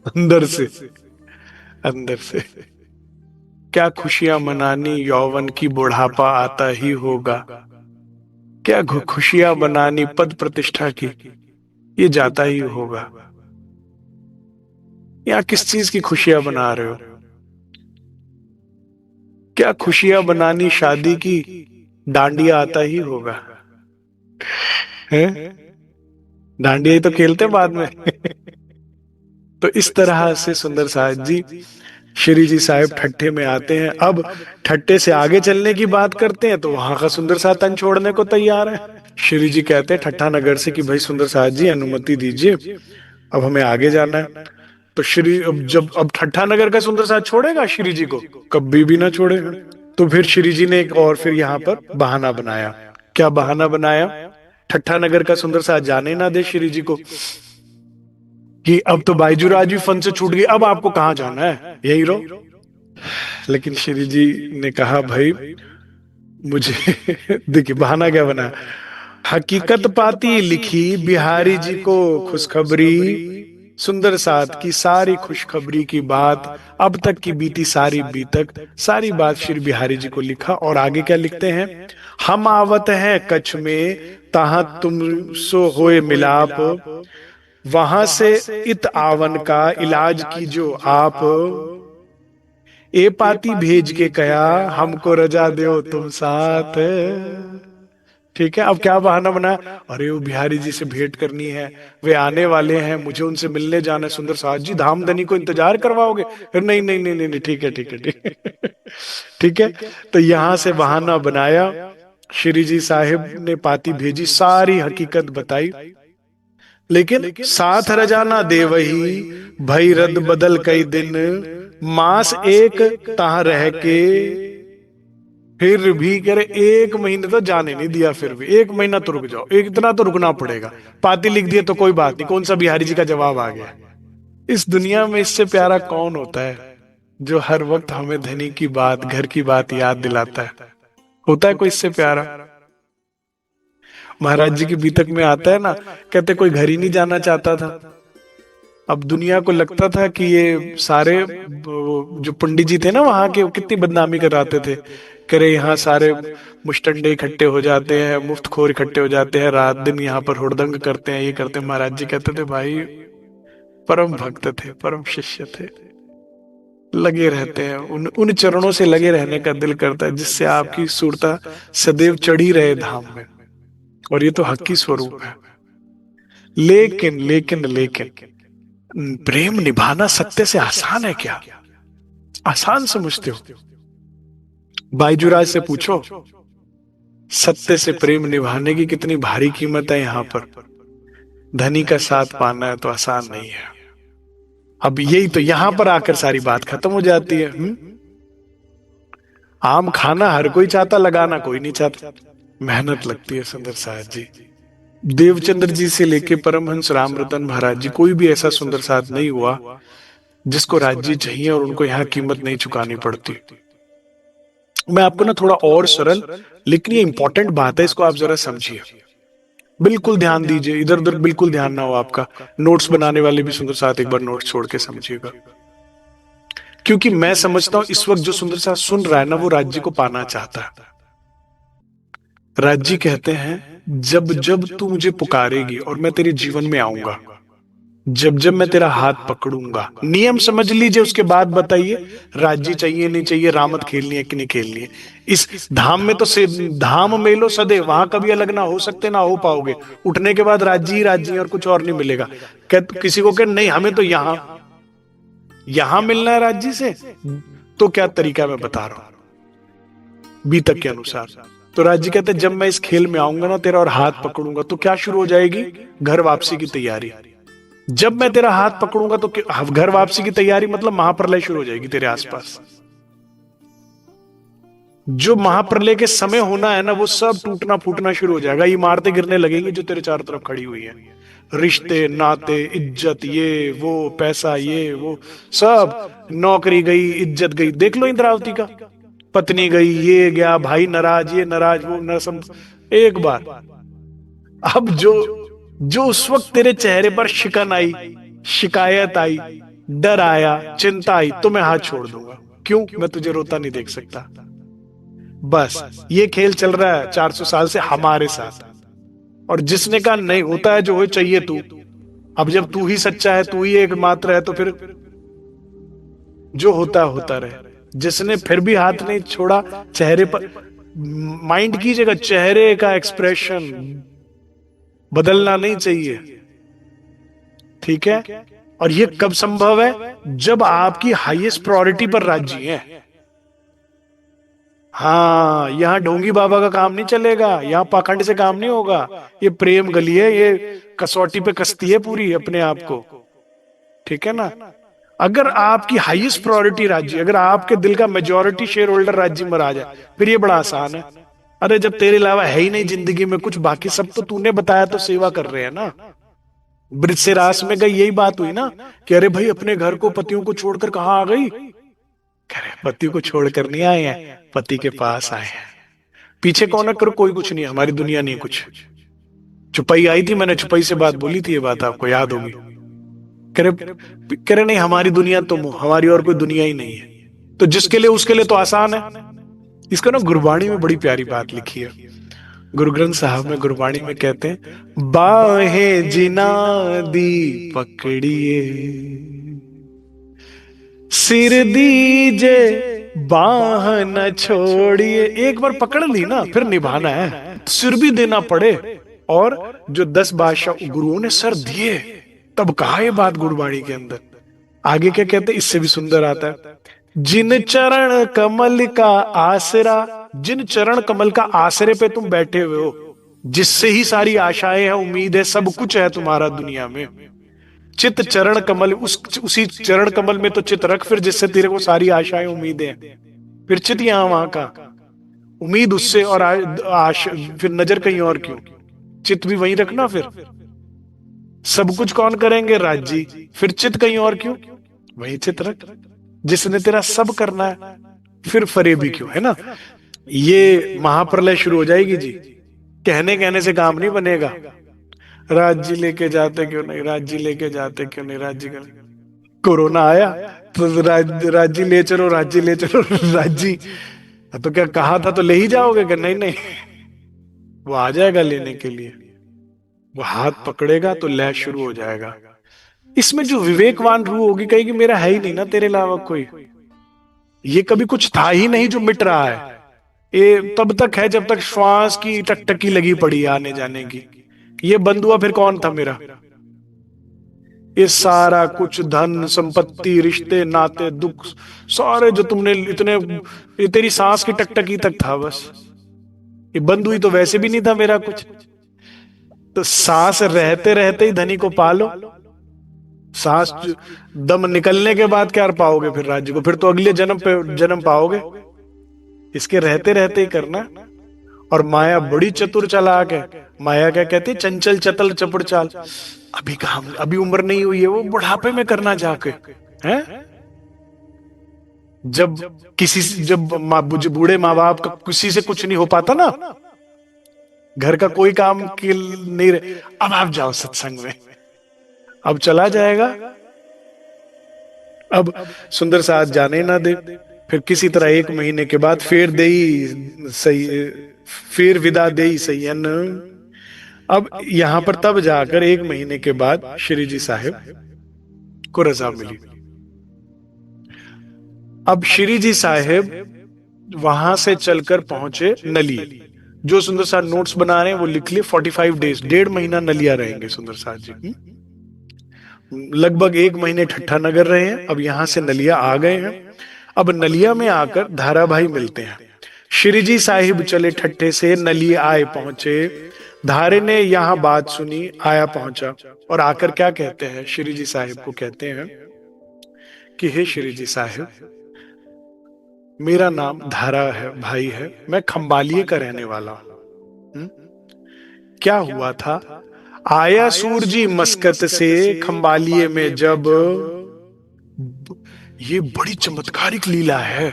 अंदर से, अंदर से। क्या खुशियां मनानी यौवन की, बुढ़ापा आता ही होगा। क्या खुशियां बनानी पद प्रतिष्ठा की, ये जाता ही होगा। या किस चीज की खुशियां बना रहे हो? क्या खुशियां बनानी शादी की, डांडिया आता ही होगा। है, डांडिया ही तो खेलते बाद में। तो इस तरह से सुंदर साहब जी, श्री जी साहिब ठट्ठे में आते हैं। अब ठट्ठे से आगे चलने की बात करते हैं तो वहां का सुंदर साहब तन छोड़ने को तैयार है। श्री जी कहते हैं ठट्ठा नगर से कि भाई सुंदर साहब जी अनुमति दीजिए, अब हमें आगे जाना है। तो श्री अब ठट्ठा नगर का सुंदर साहब छोड़ेगा श्री जी को? कभी भी ना छोड़ेगा। तो फिर श्री जी ने एक और फिर यहाँ पर बहाना बनाया। क्या बहाना बनाया? ठट्ठा नगर का सुंदर साहब जाने ना दे श्री जी को, कि अब तो बाईजूराज भी फन से छूट गई, अब आपको कहाँ जाना है, यही रहो। लेकिन श्री जी ने कहा भाई मुझे देखिए बहाना क्या बना। हकीकत पाती लिखी बिहारी जी को खुशखबरी, सुंदर साथ की सारी खुशखबरी की बात, अब तक की बीती सारी बीतक, सारी बात श्री बिहारी जी को लिखा। और आगे क्या लिखते हैं? हम आवत हैं कच्छ में, तहा तुम सो होए मिलाप, वहां से इत आवन का इलाज कीजो आप, ए पाती भेज के कया हमको रजा दो तुम साथ। ठीक है, अब क्या बहाना बना? अरे वो बिहारी जी से भेंट करनी है, वे आने वाले हैं, मुझे उनसे मिलने जाना है। सुंदर साहब जी धामधनी को इंतजार करवाओगे? नहीं नहीं नहीं नहीं, ठीक है ठीक है ठीक है। ठीक है, तो यहां से बहाना बनाया। श्री जी साहिब ने पाती भेजी, सारी हकीकत बताई, लेकिन साथ रजाना दे वही, भई रद्द बदल कई दिन, मास एक तहा रह के, फिर भी कह रहे 1 महीने तो जाने नहीं दिया, फिर भी 1 महीना तो रुक जाओ, एक इतना तो रुकना पड़ेगा। पाती लिख दिए तो कोई बात नहीं, कौन सा बिहारी जी का जवाब आ गया। इस दुनिया में इससे प्यारा कौन होता है जो हर वक्त हमें धनी की बात, घर की बात याद दिलाता है? होता है कोई इससे प्यारा? महाराज जी की बीतक में आता है ना, कहते कोई घर ही नहीं जाना चाहता था। अब दुनिया को लगता था कि ये सारे जो पंडित जी थे ना वहां के, वो कितनी बदनामी कराते थे। करे यहाँ सारे मुस्टंडे इकट्ठे हो जाते हैं, मुफ्तखोर इकट्ठे हो जाते हैं, रात दिन यहाँ पर हुड़दंग करते हैं, ये करते हैं। महाराज जी कहते थे भाई परम भक्त थे, परम शिष्य थे, लगे रहते हैं उन उन चरणों से लगे रहने का दिल करता है जिससे आपकी सुरता सदैव चढ़ी रहे धाम में। और ये तो हक की स्वरूप है। लेकिन लेकिन लेकिन प्रेम निभाना सत्य से आसान है क्या? आसान समझते हो? बाईजूराज से पूछो, सत्य से प्रेम निभाने की कितनी भारी कीमत है यहाँ पर। धनी का साथ पाना है तो आसान नहीं है। अब यही तो यहां पर आकर सारी बात खत्म हो जाती है। आम खाना हर कोई चाहता, लगाना कोई नहीं चाहता। मेहनत लगती है सुंदर साहब जी। देवचंद्र जी से लेके परमहंस रामरतन महाराज जी, कोई भी ऐसा सुंदर साथ नहीं हुआ जिसको राज्य चाहिए और उनको यहाँ कीमत नहीं चुकानी पड़ती। मैं आपको ना थोड़ा और सरल, लेकिन ये इंपॉर्टेंट बात है, इसको आप जरा समझिए, बिल्कुल ध्यान दीजिए, इधर उधर बिल्कुल ध्यान ना हो आपका। नोट्स बनाने वाले भी सुंदर साथ एक बार नोट्स छोड़ के समझिएगा, क्योंकि मैं समझता हूं इस वक्त जो सुंदर साथ सुन रहा है ना, वो राज्य को पाना चाहता है। राज्य कहते हैं जब जब तू मुझे पुकारेगी और मैं तेरे जीवन में आऊंगा, जब जब मैं तेरा हाथ पकड़ूंगा, नियम समझ लीजिए, उसके बाद बताइए राज्य चाहिए नहीं चाहिए, रामत खेलनी है कि नहीं खेलनी है। इस धाम में तो से धाम में लो सदे, वहां कभी अलग ना हो सकते, ना हो पाओगे। उठने के बाद राज्य ही राज्य है और कुछ और नहीं मिलेगा। किसी को कह नहीं हमें तो यहां यहां मिलना है राज्य से, तो क्या तरीका मैं बता रहा हूं बीतक के अनुसार। तो राज्य कहते जब मैं इस खेल में आऊंगा ना तेरा और हाथ पकड़ूंगा, तो क्या शुरू हो जाएगी? घर वापसी की तैयारी। जब मैं तेरा हाथ पकड़ूंगा तो घर वापसी की तैयारी मतलब महाप्रलय शुरू हो जाएगी तेरे आसपास। जो महाप्रलय के समय होना है ना, वो सब टूटना फूटना शुरू हो जाएगा, इमारतें गिरने लगेंगी जो तेरे चारों तरफ खड़ी हुई है। रिश्ते नाते इज्जत ये वो पैसा ये वो सब, नौकरी गई इज्जत गई। देख लो इंद्रावती का, पत्नी गई, ये गया, भाई नाराज, ये नाराज, वो न सम एक बार। अब जो जो उस वक्त तेरे चेहरे पर शिकन आई, शिकायत आई, डर आया, चिंता आई, तो मैं हाथ छोड़ दूंगा। क्यों? मैं तुझे रोता नहीं देख सकता। बस ये खेल चल रहा है 400 साल से हमारे साथ। और जिसने कहा नहीं होता है जो हो चाहिए तू, अब जब तू ही सच्चा है, तू ही एकमात्र है, तो फिर जो होता रहे। जिसने फिर भी हाथ नहीं छोड़ा, चेहरे पर माइंड कीजिएगा, चेहरे का एक्सप्रेशन बदलना नहीं चाहिए, ठीक है? और ये कब संभव है? जब आपकी हाईएस्ट प्रायोरिटी पर राज्य है। हाँ, यहाँ ढोंगी बाबा का काम नहीं चलेगा, यहाँ पाखंड से काम नहीं होगा। ये प्रेम गली है, ये कसौटी पे कसती है पूरी अपने आप को, ठीक है ना? अगर आपकी हाईएस्ट प्रायोरिटी राज्य, अगर आपके दिल का मेजॉरिटी शेयर होल्डर राज्य में आ जाए, फिर ये बड़ा आसान है। अरे जब तेरे अलावा है ही नहीं जिंदगी में कुछ, बाकी सब तो तूने बताया तो सेवा कर रहे हैं ना। ब्रिज से रास में गई, यही बात हुई ना कि अरे भाई अपने घर को पतियों को छोड़कर कहाँ आ गई? कह रहे पति को छोड़कर नहीं आए हैं, पति के पास आए हैं। पीछे कौन है? करो कोई कुछ नहीं, हमारी दुनिया नहीं कुछ। चुपई आई थी, मैंने चुपई से बात बोली थी, ये बात आपको याद होगी। कह रहे नहीं हमारी दुनिया तो हमारी और कोई दुनिया ही नहीं है। तो जिसके लिए उसके लिए तो आसान है। इसका ना गुरबाणी में बड़ी प्यारी बात लिखी है। गुरु ग्रंथ साहब में गुरबाणी में कहते हैं, बाहें जिना दी पकड़िए, सिर दीजे बाह न छोड़िए। एक बार पकड़ ली ना, फिर निभाना है, सिर भी देना पड़े। और जो 10 बादशाह गुरुओं ने सर दिए, तब कहा ये बात गुरबाणी के अंदर। आगे क्या कहते हैं, इससे भी सुंदर आता है, जिन चरण कमल का आसरा, जिन चरण कमल का आसरे पे तुम बैठे हुए हो, जिससे ही सारी आशाएं हैं, उम्मीद है, सब कुछ है तुम्हारा दुनिया में। चित चरण कमल, उसी चरण कमल में तो चित रख फिर, जिससे तेरे को सारी आशाएं उम्मीदें हैं। फिर चित यहां वहां का, उम्मीद उससे, और फिर नजर कहीं और क्यों? चित भी वहीं रखना। फिर सब कुछ कौन करेंगे? राज्य। फिर चित कहीं और क्यों? वही चित रख जिसने तेरा सब करना है। फिर फरे भी क्यों, है ना? ये महाप्रलय शुरू हो जाएगी जी। कहने कहने से काम नहीं बनेगा। राज्य लेके जाते क्यों नहीं, राज्य लेके जाते क्यों नहीं, राज्य कर। कोरोना आया तो राज्य ले चलो, राज्य ले चलो, राज्य। तो क्या कहा था तो ले ही जाओगे? कि नहीं नहीं, वो आ जाएगा लेने के लिए, वो हाथ पकड़ेगा तो लय शुरू हो जाएगा। इसमें जो विवेकवान रूह होगी कहेगी मेरा है ही नहीं ना तेरे अलावा कोई, ये कभी कुछ था ही नहीं जो मिट रहा है। ये तब तक है जब तक श्वास की टकटकी लगी पड़ी है आने जाने की। ये बंद हुआ फिर कौन था मेरा? ये सारा कुछ धन संपत्ति रिश्ते नाते दुख सारे जो तुमने इतने, ये तेरी सांस की टकटकी तक था बस। ये बंद हुई तो वैसे भी नहीं था मेरा कुछ। तो सांस रहते रहते ही धनी को पालो, सांस दम निकलने के बाद क्या पाओगे फिर राज्य को? फिर तो अगले जन्म पे जन्म पाओगे। इसके रहते रहते ही करना। और माया बड़ी चतुर चालाक है। माया क्या कहती है? चंचल चतल चपड़ चाल। अभी कहा, अभी उम्र नहीं हुई है, वो बुढ़ापे में करना जाके है। जब किसी जब बूढ़े माँ बाप का किसी से कुछ नहीं हो पाता ना, घर का कोई काम के नहीं रहे, अब आप जाओ सत्संग में, अब चला जाएगा। अब सुंदर साथ जाने ना दे। फिर किसी तरह 1 महीने के बाद फिर दे सही, फिर विदा दे सही है न। अब यहां पर तब जाकर 1 महीने के बाद श्री जी साहिब को रजा मिली। अब श्री जी साहिब वहां से चलकर पहुंचे नलिया। जो सुंदर साथ नोट्स बना रहे हैं वो लिख लिए, 45 डेज, 1.5 महीना नलिया रहेंगे सुंदर साथ जी। लगभग 1 महीने ठट्ठा नगर रहे हैं, अब यहां से नलिया आ गए हैं। अब नलिया में आकर धारा भाई मिलते हैं। श्री जी साहिब चले ठट्ठे से, नलिया आए पहुंचे। धारे ने यहां बात सुनी, आया पहुंचा और आकर क्या कहते हैं, श्री जी साहिब को कहते हैं कि हे श्री जी साहिब, मेरा नाम धारा है, भाई है, मैं खंबालिए का रहने वाला हूं। क्या हुआ था, आया सूरजी मस्कत से खंबालिए में जब, ये बड़ी चमत्कारिक लीला है।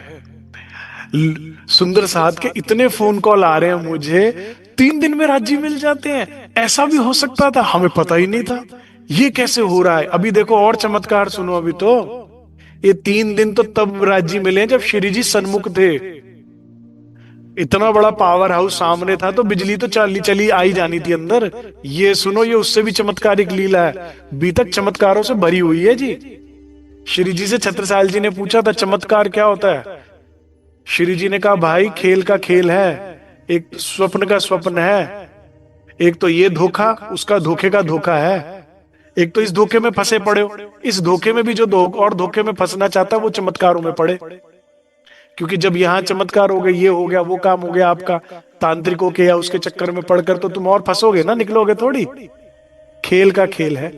सुंदर साथ के इतने फोन कॉल आ रहे हैं मुझे, 3 दिन में राज्य मिल जाते हैं, ऐसा भी हो सकता था, हमें पता ही नहीं था, ये कैसे हो रहा है। अभी देखो और चमत्कार सुनो, अभी तो ये 3 दिन तो तब राज्य मिले जब श्री जी सन्मुख थे। इतना बड़ा पावर हाउस सामने था तो बिजली तो चली चली आई जानी थी अंदर। ये सुनो, ये उससे भी चमत्कारिक लीला है, अभी तक चमत्कारों से भरी हुई है जी। श्री जी से छत्रसाल जी ने पूछा था चमत्कार क्या होता है। श्री जी ने कहा भाई खेल का खेल है, एक स्वप्न का स्वप्न है, एक तो ये धोखा, उसका धोखे का धोखा है, एक तो इस धोखे में फंसे पड़े हो, इस धोखे में भी जो और धोखे में फंसना चाहता है वो चमत्कारों में पड़े। क्योंकि जब यहां चमत्कार हो गए, ये हो गया, वो काम हो गया आपका, तांत्रिकों के या उसके चक्कर में पड़कर तो तुम और फंसोगे ना, निकलोगे थोड़ी। खेल का खेल है।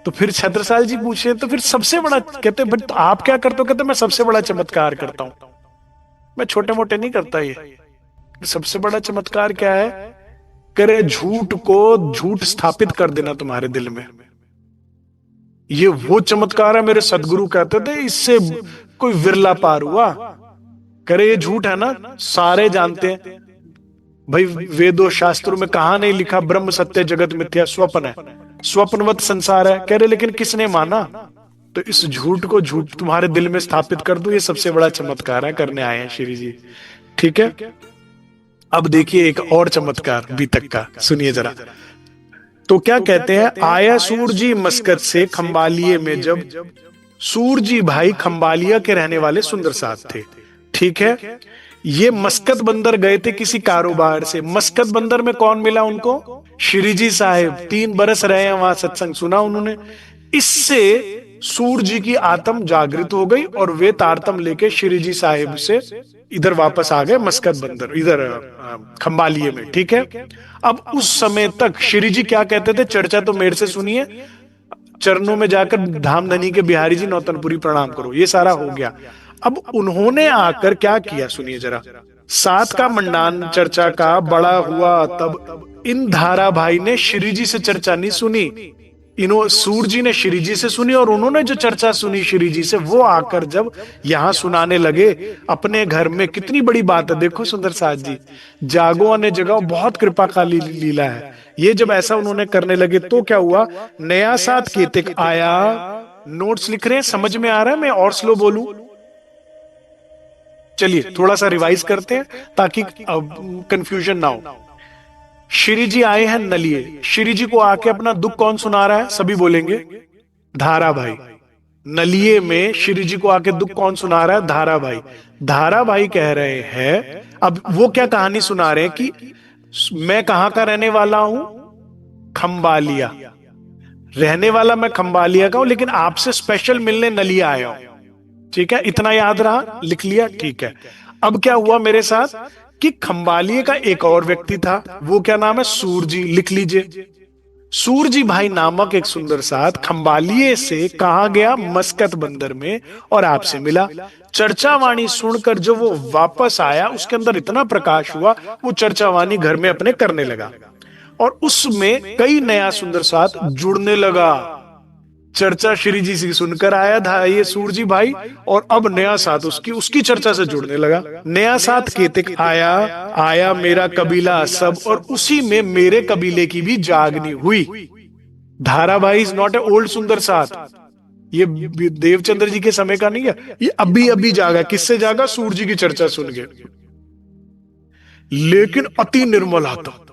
तो फिर छत्रसाल जी पूछे तो फिर सबसे बड़ा, कहते बट तो आप क्या करते हो, कहते मैं सबसे बड़ा चमत्कार करता हूं, मैं छोटे मोटे नहीं करता। ये सबसे बड़ा चमत्कार क्या है, करे झूठ को झूठ स्थापित कर देना तुम्हारे दिल में, ये वो चमत्कार है। मेरे सदगुरु कहते थे इससे कोई विरला पार हुआ। करे ये झूठ है ना, सारे जानते हैं भाई, वेदों शास्त्रों में कहां नहीं लिखा ब्रह्म सत्य जगत मिथ्या, स्वप्न है, स्वप्नवत संसार है। कह रहे लेकिन किसने माना, तो इस झूठ को झूठ तुम्हारे दिल में स्थापित कर दो, ये सबसे बड़ा चमत्कार है, करने आए हैं श्री जी। ठीक है, अब देखिए एक और चमत्कार बीतक का, सुनिए जरा। तो क्या कहते हैं, आया सूरजी मस्कत से खंबालिए में जब, सूरजी भाई खंबालिया के रहने वाले सुंदर साथ थे। ठीक है, ये मस्कत बंदर गए थे किसी कारोबार से। मस्कत बंदर में कौन मिला उनको, श्री जी साहिब। 3 बरस रहे हैं वहां, सत्संग सुना उन्होंने। इससे सूर जी की आत्म जागृत हो गई और वे तारतम लेके श्री जी साहिब से इधर वापस आ गए, मस्कत बंदर, इधर खंबालिए में। ठीक है, अब उस समय तक श्री जी क्या कहते थे, चर्चा तो मेरे से सुनिए, चरणों में जाकर धाम धनी के बिहारी जी नौतनपुरी प्रणाम करो, ये सारा हो गया। अब उन्होंने आकर क्या किया, सुनिए जरा। 7 का मंडान चर्चा का बड़ा हुआ तब इन धारा भाई ने श्री जी से चर्चा नहीं सुनी, सूर जी ने श्री जी से सुनी, और उन्होंने जो चर्चा सुनी श्री जी से, वो आकर जब यहां सुनाने लगे अपने घर में। कितनी बड़ी बात है, देखो सुंदर साथ जी, जागो ने जगह बहुत कृपा का लीला है। ये जब ऐसा उन्होंने करने लगे तो क्या हुआ, नया साथ केतिक आया। नोट्स लिख रहे हैं, समझ में आ रहा है, मैं और स्लो बोलूं। चलिए थोड़ा सा रिवाइज करते हैं ताकि कंफ्यूजन ना हो। श्री जी आए हैं नलिए, श्री जी को आके अपना दुख कौन सुना रहा है, सभी बोलेंगे, धारा भाई। नलिए में श्री जी को आके दुख कौन सुना रहा है, धारा भाई। धारा भाई कह रहे हैं, अब वो क्या कहानी सुना रहे हैं कि मैं कहां का रहने वाला हूं, खंबालिया रहने वाला, मैं खंबालिया का हूं, लेकिन आपसे स्पेशल मिलने नलिया आया हूं। ठीक है, इतना याद रहा, लिख लिया। ठीक है, अब क्या हुआ मेरे साथ कि खंबालिए का एक और व्यक्ति था, वो क्या नाम है, सूरजी, लिख लीजिए। सूरजी भाई नामक एक सुंदर साथ खंबालिए से कहा गया मस्कत बंदर में और आपसे मिला। चर्चावाणी सुनकर जो वो वापस आया, उसके अंदर इतना प्रकाश हुआ, वो चर्चावाणी घर में अपने करने लगा और उसमें कई नया सुंदर साथ जुड़ने लगा। चर्चा श्री जी से सुनकर आया था ये सूरजी भाई, और अब नया साथ उसकी चर्चा से जुड़ने लगा। नया साथ केतिक आया मेरा कबीला सब, और उसी में मेरे कबीले की भी जागनी हुई। धाराभाई इज नॉट ए ओल्ड सुंदर साथ, ये देवचंद्र जी के समय का नहीं है, ये अभी अभी जागा। किससे जागा, सूर जी की चर्चा सुन के। लेकिन अति निर्मल आत्मा,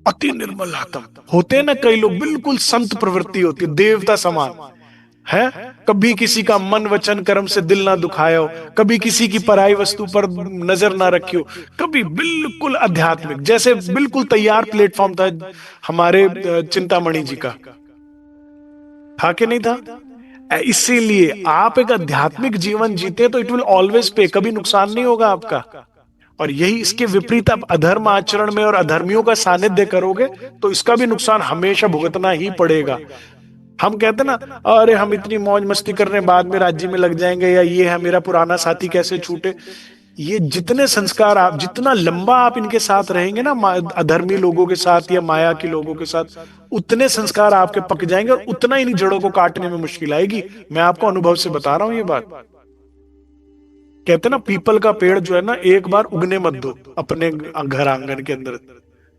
अति निर्मल आत्म होते हैं ना कई लोग, बिल्कुल संत प्रवृत्ति होती है, देवता समान है। कभी किसी का मन वचन कर्म से दिल ना दुखाया हो, कभी किसी की पराई वस्तु पर नजर ना रखी हो, कभी बिल्कुल आध्यात्मिक, जैसे बिल्कुल तैयार प्लेटफॉर्म था हमारे चिंतामणि जी का, था कि नहीं था? इसीलिए आप एक आध्यात्मिक जीवन जीते तो इट विल ऑलवेज पे, कभी नुकसान नहीं होगा आपका। और यही इसके विपरीत आप अधर्म आचरण में और अधर्मियों का सानिध्य करोगे तो इसका भी नुकसान हमेशा भुगतना ही पड़ेगा। हम कहते ना, अरे हम इतनी मौज मस्ती कर रहे हैं, बाद में राज्य में लग जाएंगे, या ये है मेरा पुराना साथी कैसे छूटे। ये जितने संस्कार आप, जितना लंबा आप इनके साथ रहेंगे ना, अधर्मी लोगों के साथ या माया के लोगों के साथ, उतने संस्कार आपके पक जाएंगे और उतना ही जड़ों को काटने में मुश्किल आएगी। मैं आपको अनुभव से बता रहा हूं ये बात। कहते ना, पीपल का पेड़ जो है ना, एक बार उगने मत दो अपने घर आंगन के अंदर।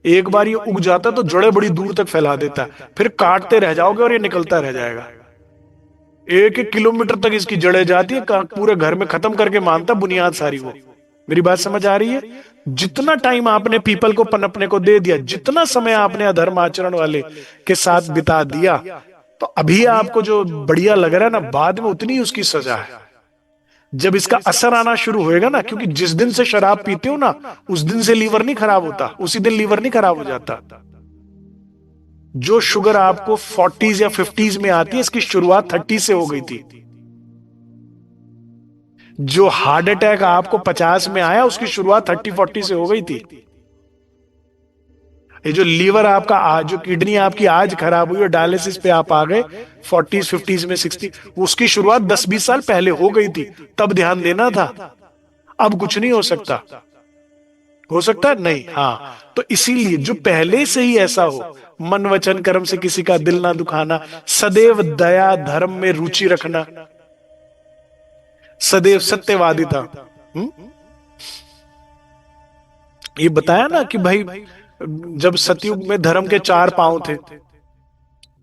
एक बार ये उग जाता है तो जड़ें बड़ी दूर तक फैला देता है, फिर काटते रह जाओगे और ये निकलता रह जाएगा। 1-1 किलोमीटर तक इसकी जड़ें जाती है, पूरे घर में खत्म करके मानता बुनियाद सारी वो। मेरी बात समझ आ रही है? जितना टाइम आपने पीपल को पनपने को दे दिया, जितना समय आपने अधर्म आचरण वाले के साथ बिता दिया, तो अभी आपको जो बढ़िया लग रहा है ना, बाद में उतनी उसकी सजा है। जब इसका असर आना शुरू होएगा ना, क्योंकि जिस दिन से शराब पीते हो ना, उस दिन से लीवर नहीं खराब होता, उसी दिन लीवर नहीं खराब हो जाता। जो शुगर आपको 40s या 50s में आती है, इसकी शुरुआत 30 से हो गई थी। जो हार्ट अटैक आपको 50 में आया, उसकी शुरुआत 30-40 से हो गई थी। ये जो लीवर आपका आज, जो किडनी आपकी आज खराब हुई और डायलिसिस पे आप आ गए 40s 50s में 60, उसकी शुरुआत 10-20 साल पहले हो गई थी, तब ध्यान देना था। अब कुछ नहीं हो सकता। हो सकता है नहीं? हाँ, तो इसीलिए जो पहले से ही ऐसा हो, मन वचन कर्म से किसी का दिल ना दुखाना, सदैव दया धर्म में रुचि रखना, सदैव सत्यवादिता। ये बताया ना कि भाई, जब सतयुग में धर्म के 4 पांव थे,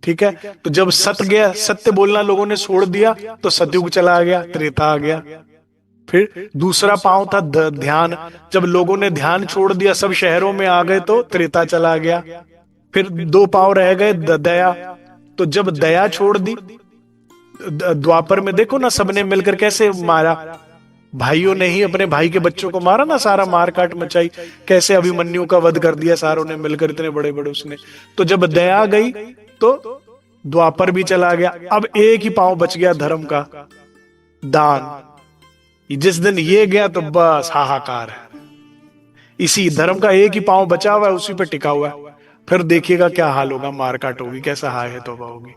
ठीक है, तो जब गया, सत्य बोलना लोगों ने छोड़ दिया, तो सतयुग चला गया, त्रेता आ गया। फिर दूसरा पांव था ध्यान, जब लोगों ने ध्यान छोड़ दिया, सब शहरों में आ गए, तो त्रेता चला गया। फिर 2 पांव रह गए, दया, तो जब दया छोड़ दी, द्वापर में देखो ना, सबने मिलकर कैसे मारा, भाइयों ने ही अपने भाई के बच्चों को मारा ना, सारा मारकाट मचाई, कैसे अभिमन्यु का वध कर दिया सारों ने मिलकर, इतने बड़े बड़े उसने। तो जब दया गई तो द्वापर भी चला गया। अब एक ही पांव बच गया धर्म का, दान। जिस दिन ये गया तो बस हाहाकार है। इसी धर्म का एक ही पांव बचा हुआ है, उसी पे टिका हुआ है। फिर देखिएगा क्या हाल होगा, मारकाट होगी, कैसा हाय है तौबा होगी।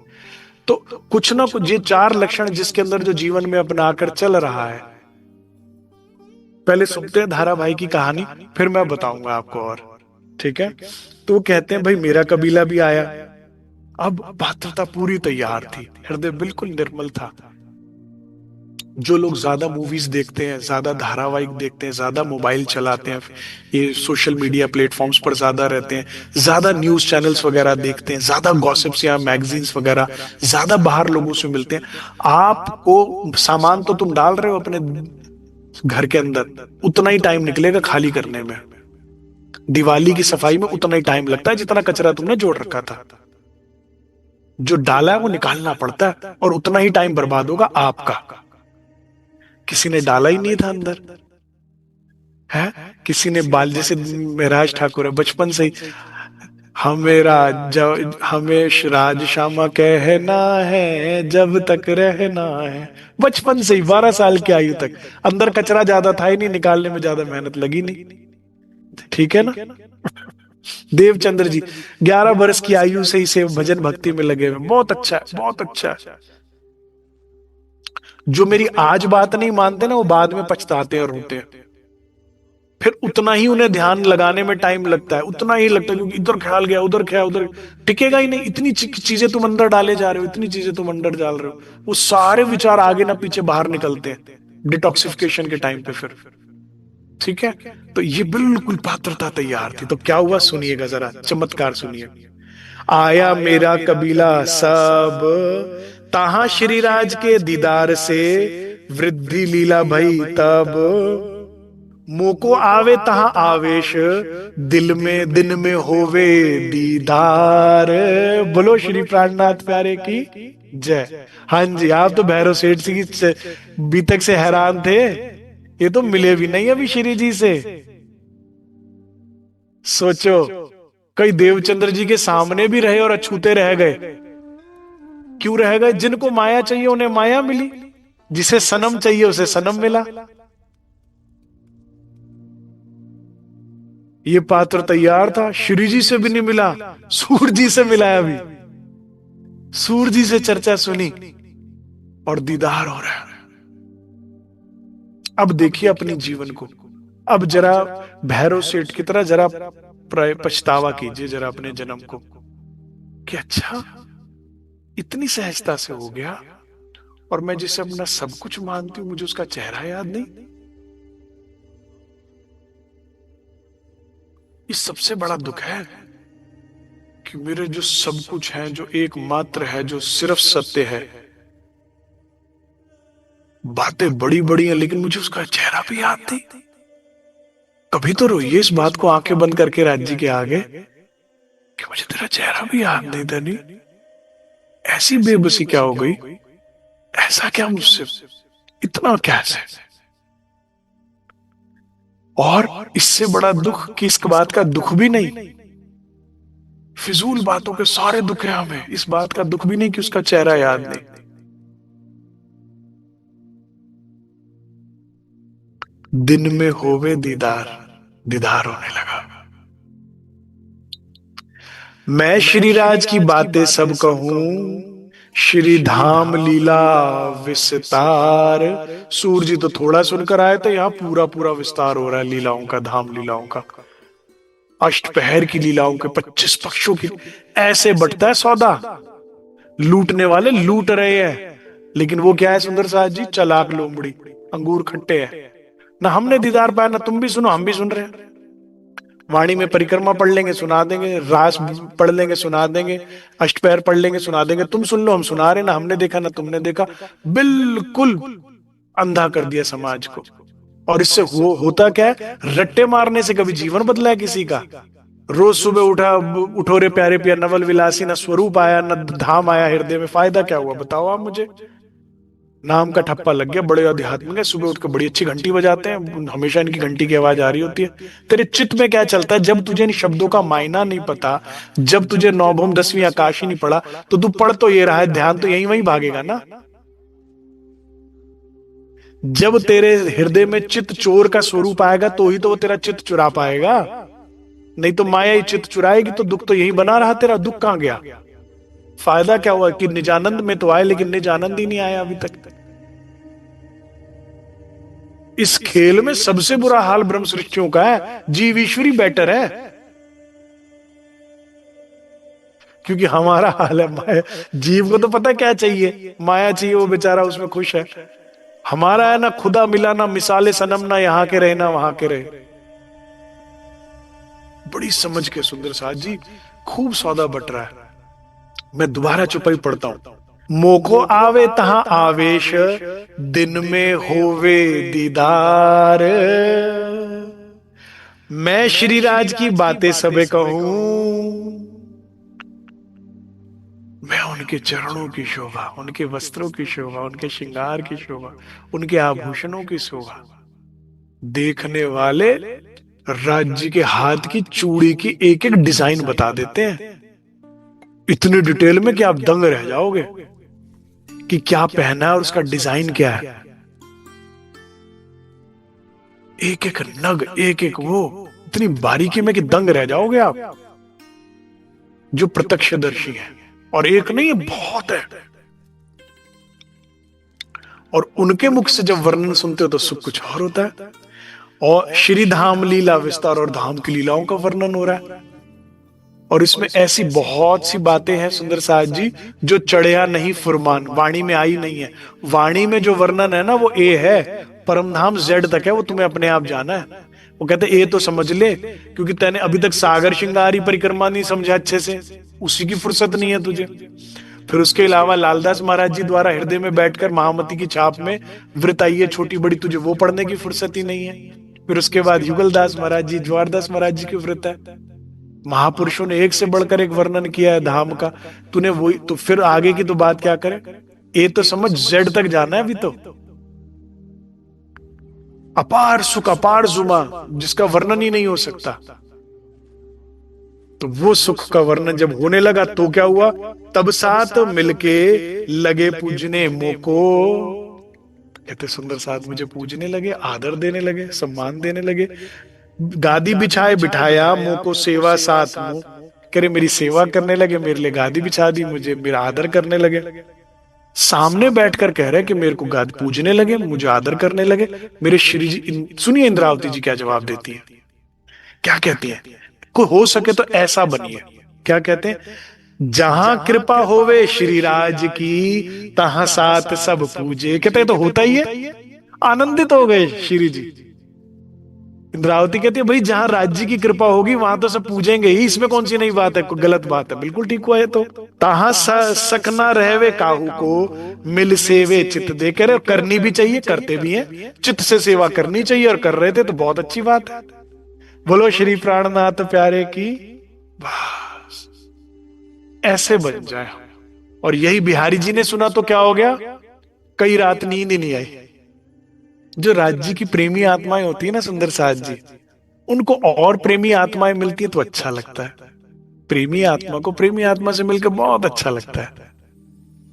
तो कुछ ना कुछ ये 4 लक्षण जिसके अंदर जो जीवन में अपनाकर चल रहा है। पहले सुनते हैं धाराभाई की कहानी, फिर मैं बताऊंगा आपको और, ठीक है। तो वो कहते हैं, भाई मेरा कबीला भी आया, अब पात्रता पूरी तैयार थी, हृदय बिल्कुल निर्मल था। जो लोग ज्यादा मूवीज देखते हैं, ज्यादा धारावाहिक देखते हैं, ज्यादा मोबाइल चलाते हैं, ये सोशल मीडिया प्लेटफॉर्म्स पर ज्यादा रहते हैं, ज्यादा न्यूज चैनल्स वगैरह देखते हैं, ज्यादा गॉसिप्स या मैगजीन्स वगैरह, ज्यादा बाहर लोगों से मिलते हैं, आपको सामान तो तुम डाल रहे हो अपने घर के अंदर, उतना ही टाइम निकलेगा खाली करने में। दिवाली की सफाई में उतना ही टाइम लगता है जितना कचरा तुमने जोड़ रखा था। जो डाला है वो निकालना पड़ता है, और उतना ही टाइम बर्बाद होगा आपका। किसी ने डाला ही नहीं था अंदर, है किसी ने बाल, जैसे महराज ठाकुर है, बचपन से ही हमें राज श्यामा कहना है, जब तक रहना है। बचपन से ही 12 साल की आयु तक अंदर कचरा ज्यादा था ही नहीं, निकालने में ज्यादा मेहनत लगी नहीं, ठीक है ना। देवचंद्र जी 11 वर्ष की आयु से ही से भजन भक्ति में लगे हुए, बहुत अच्छा है, बहुत अच्छा है। जो मेरी आज बात नहीं मानते ना, वो बाद में पछताते हैं और रोते हैं। फिर उतना ही उन्हें ध्यान लगाने में टाइम लगता है, उतना ही लगता है, क्योंकि इधर ख्याल गया, उधर ख्याल, उधर टिकेगा ही नहीं। इतनी चीजें तुम अंदर डाले जा रहे हो, इतनी चीजें तुम अंदर डाल रहे हो, वो सारे विचार आगे ना पीछे बाहर निकलते हैं डिटॉक्सिफिकेशन के टाइम पे फिर, ठीक है। तो ये बिल्कुल पात्रता तैयार थी। तो क्या हुआ, सुनिएगा जरा, चमत्कार सुनिए। आया मेरा कबीला सब, ताहा श्रीराज के दीदार से, वृद्धि लीला भई तब, मोको आवे तहां आवेश, दिल में दिन में होवे दीदार। बोलो श्री प्राणनाथ प्यारे की जय। हाँ जी, आप तो भैरव सेठ जी की बीतक से हैरान थे, ये तो मिले भी नहीं अभी श्री जी से। सोचो, कई देवचंद्र जी के सामने भी रहे और अछूते रह गए। क्यों रह गए? जिनको माया चाहिए उन्हें माया मिली, जिसे सनम चाहिए उसे सनम मिला। ये पात्र तैयार था, श्री जी से भी नहीं मिला, सूर जी से मिला है। अभी सूर जी से चर्चा सुनी और दीदार हो रहा है। अब देखिए अपने जीवन को, अब जरा भैरव सेठ की तरह जरा पछतावा कीजिए जरा अपने जन्म को, कि अच्छा इतनी सहजता से हो गया, और मैं जिसे अपना सब कुछ मानती हूं मुझे उसका चेहरा याद नहीं। इस सबसे बड़ा दुख है कि मेरे जो सब कुछ है, जो एकमात्र है, जो सिर्फ सत्य है, बातें बड़ी बड़ी हैं लेकिन मुझे उसका चेहरा भी याद नहीं। कभी तो रोइए इस बात को आंखें बंद करके राज्य के आगे कि मुझे तेरा चेहरा भी याद नहीं धनी। ऐसी बेबसी क्या हो गई, ऐसा क्या मुझसे, इतना कैसे। और इससे बड़ा दुख कि इस बात का दुख भी नहीं, फिजूल बातों के सारे दुख है हमें, इस बात का दुख भी नहीं कि उसका चेहरा याद नहीं। दिन में होवे दीदार, दीदार होने लगा। मैं श्रीराज की बातें सब कहूं, श्री धाम लीला विस्तार। सूर्य जी तो थोड़ा सुनकर आए थे, यहां पूरा पूरा विस्तार हो रहा है लीलाओं का, धाम लीलाओं का। अष्टपहर की लीलाओं के 25 पक्षों की, ऐसे बटता है सौदा। लूटने वाले लूट रहे हैं, लेकिन वो क्या है सुंदर साहब जी, चालाक लोमड़ी, अंगूर खट्टे हैं। ना हमने दीदार पाया, ना तुम भी सुनो, हम भी सुन रहे हैं। वाणी में परिक्रमा पढ़ लेंगे सुना देंगे, रास पढ़ लेंगे सुना देंगे, अष्टपहर पढ़ लेंगे सुना देंगे। तुम सुन लो, हम सुना रहे, ना हमने देखा ना तुमने देखा। बिल्कुल अंधा कर दिया समाज को। और इससे होता क्या है, रट्टे मारने से कभी जीवन बदला है किसी का? रोज सुबह उठा, उठो रे प्यारे पिया नवल विलासी, ना स्वरूप आया ना धाम आया हृदय में, फायदा क्या हुआ बताओ आप मुझे। नाम का ठप्पा लग गया, बड़े आध्यात्मिक है, सुबह उठ के बड़ी अच्छी घंटी बजाते हैं, हमेशा इनकी घंटी की आवाज आ रही होती है। तेरे चित्त में क्या चलता है जब तुझे इन शब्दों का मायना नहीं पता, जब तुझे नौभम 10वीं आकाश ही नहीं पड़ा, तो तू पढ़ तो ये रहा है, ध्यान तो यहीं वहीं भागेगा ना। जब तेरे हृदय में चित्त चोर का स्वरूप आएगा तो ही तो वो तेरा चित्त चुरा पाएगा, नहीं तो माया ही चित्त चुराएगी, तो दुख तो यही बना रहा तेरा। दुख कहां गया? फायदा क्या हुआ कि निजानंद में तो आए, लेकिन निजानंद ही नहीं आया अभी तक। इस खेल में सबसे बुरा हाल ब्रह्म सृष्टियों का है, जीव ईश्वरी बेटर है। क्योंकि हमारा हाल है माया, जीव को तो पता क्या चाहिए, माया चाहिए, वो बेचारा उसमें खुश है। हमारा है ना खुदा मिला, ना मिसाले सनम, ना यहां के रहे ना वहां के रहे। बड़ी समझ के सुंदर साथ जी, खूब सौदा बट रहा है। मैं दोबारा चुपाई पढ़ता हूं। मोको आवे तहां आवेश, दिन में होवे दीदार। मैं श्रीराज की बातें सबे कहूं, मैं उनके चरणों की शोभा, उनके वस्त्रों की शोभा, उनके श्रृंगार की शोभा, उनके आभूषणों की शोभा देखने वाले राज्य के हाथ की चूड़ी की एक एक डिजाइन बता देते हैं, इतनी डिटेल में कि आप दंग रह जाओगे कि क्या पहना है और उसका डिजाइन क्या है। एक एक नग, एक एक वो, इतनी बारीकी में कि दंग रह जाओगे आप, जो प्रत्यक्षदर्शी है। और एक नहीं, बहुत है। और उनके मुख से जब वर्णन सुनते हो तो सुख कुछ और होता है। और श्री धाम लीला विस्तार, और धाम की लीलाओं का वर्णन हो रहा है। और इसमें ऐसी बहुत सी बातें हैं सुंदर साहब जी, जो चढ़िया नहीं फुरमान, वाणी में आई नहीं है। वाणी में जो वर्णन है ना वो ए है, परमधाम जेड तक है, वो तुम्हें अपने आप जाना है। वो कहते ए तो समझ ले, क्योंकि तैने अभी तक सागर श्रृंगारी परिक्रमा नहीं समझा अच्छे से, उसी की फुर्सत नहीं है तुझे। फिर उसके अलावा लालदास महाराज जी द्वारा हृदय में बैठकर महामती की छाप में वृत आई है छोटी बड़ी, तुझे वो पढ़ने की फुर्सत ही नहीं है। फिर उसके बाद युगलदास महाराज जी, ज्वारदास महाराज जी के व्रत है। महापुरुषों ने एक से बढ़कर एक वर्णन किया है धाम का। तूने वही तो फिर आगे की तो बात क्या करे। ए तो समझ जेड तक जाना है अभी तो। अपार सुख, अपार जुमा, जिसका वर्णन ही नहीं हो सकता। तो वो सुख का वर्णन जब होने लगा तो क्या हुआ, तब साथ मिलके लगे पूजने मोको। कहते सुंदर साथ मुझे पूजने लगे, आदर देने लगे, सम्मान देने लगे। गादी बिछाए बिठाया मोको सेवा साथ मुंह। करे मेरी सेवा करने लगे, मेरे लिए गादी बिछा दी, मुझे मेरा आदर करने लगे। सामने बैठकर कह रहे कि मेरे को गादी पूजने लगे, मुझे आदर करने लगे। मेरे श्री जी, सुनिए इंद्रावती जी क्या जवाब देती है, क्या कहती है। कोई हो सके तो ऐसा बनिए। क्या कहते हैं, जहां कृपा होवे श्री राज की, तहां साथ सब पूजे। कहते हैं तो होता ही है। आनंदित हो गए श्री जी। इंद्रावती कहती है भाई जहां राज्य की कृपा होगी वहां तो सब पूजेंगे ही, इसमें कौन सी नई बात है, कोई गलत बात है, बिल्कुल ठीक हुआ है। तो तहां सकना रहवे काहू को, मिल सेवे चित दे। कह रहे करनी भी चाहिए, करते भी हैं, चित्त से सेवा करनी चाहिए, और कर रहे थे तो बहुत अच्छी बात है। बोलो श्री प्राणनाथ प्यारे की। बस ऐसे बन जाए। और यही बिहारी जी ने सुना तो क्या हो गया, कई रात नींद ही नहीं आई। जो राज्य की प्रेमी आत्माएं होती है ना सुंदर साथ जी, उनको और प्रेमी आत्माएं मिलती है तो अच्छा लगता है। प्रेमी आत्मा को प्रेमी आत्मा से मिलकर बहुत अच्छा लगता है।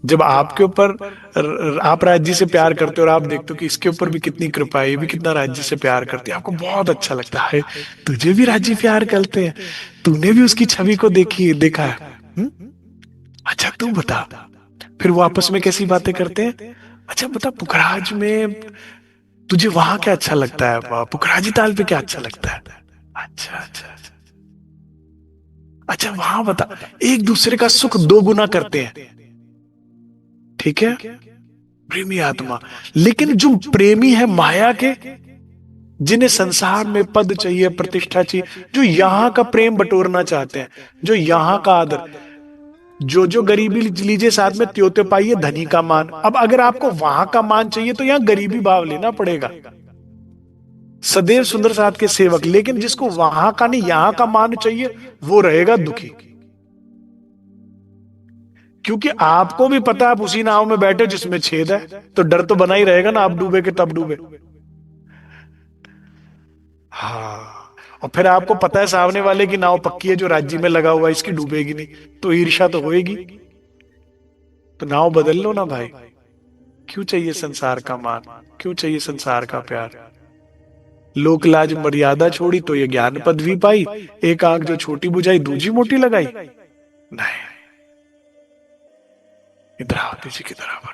जब आपके ऊपर आप राज्य से प्यार करते हो और आप देखते हो कि इसके ऊपर भी कितनी कृपा है, ये भी कितना राज्य से प्यार करती है, आपको बहुत अच्छा लगता है। तुझे भी राज्य प्यार करते हैं, तूने भी उसकी छवि को देखा है। अच्छा तू बता। फिर वो आपस में कैसी बातें करते हैं, अच्छा बता पुखराज में तुझे वहां क्या अच्छा लगता है, पुखराजी ताल पे क्या अच्छा लगता है। अच्छा अच्छा अच्छा, अच्छा वहां बता। एक दूसरे का सुख दो गुना करते हैं, ठीक है, प्रेमी आत्मा। लेकिन जो प्रेमी है माया के, जिन्हें संसार में पद चाहिए, प्रतिष्ठा चाहिए, जो यहाँ का प्रेम बटोरना चाहते हैं, जो यहाँ का आदर, जो गरीबी लीजिए साथ में, त्यों त्यों पाइए धनी का मान। अब अगर आपको वहां का मान चाहिए तो यहाँ गरीबी भाव लेना पड़ेगा। सदैव सुंदर साथ के सेवक। लेकिन जिसको वहां का नहीं यहां का मान चाहिए, वो रहेगा दुखी। क्योंकि आपको भी पता है आप उसी नाव में बैठे जिसमें छेद है, तो डर तो बना ही रहेगा ना, आप डूबे के तब डूबे। हाँ, और फिर आपको पता है सामने वाले की नाव पक्की है, जो राज्य में लगा हुआ है, इसकी डूबेगी नहीं, तो ईर्ष्या तो होएगी। तो नाव बदल लो ना भाई। क्यों चाहिए संसार का मान, क्यों चाहिए संसार का प्यार। लोक लाज मर्यादा छोड़ी तो ये ज्ञान पदवी पाई, एक आंख जो छोटी बुझाई दूजी मोटी लगाई। नहीं, इंद्रावती जी की तरह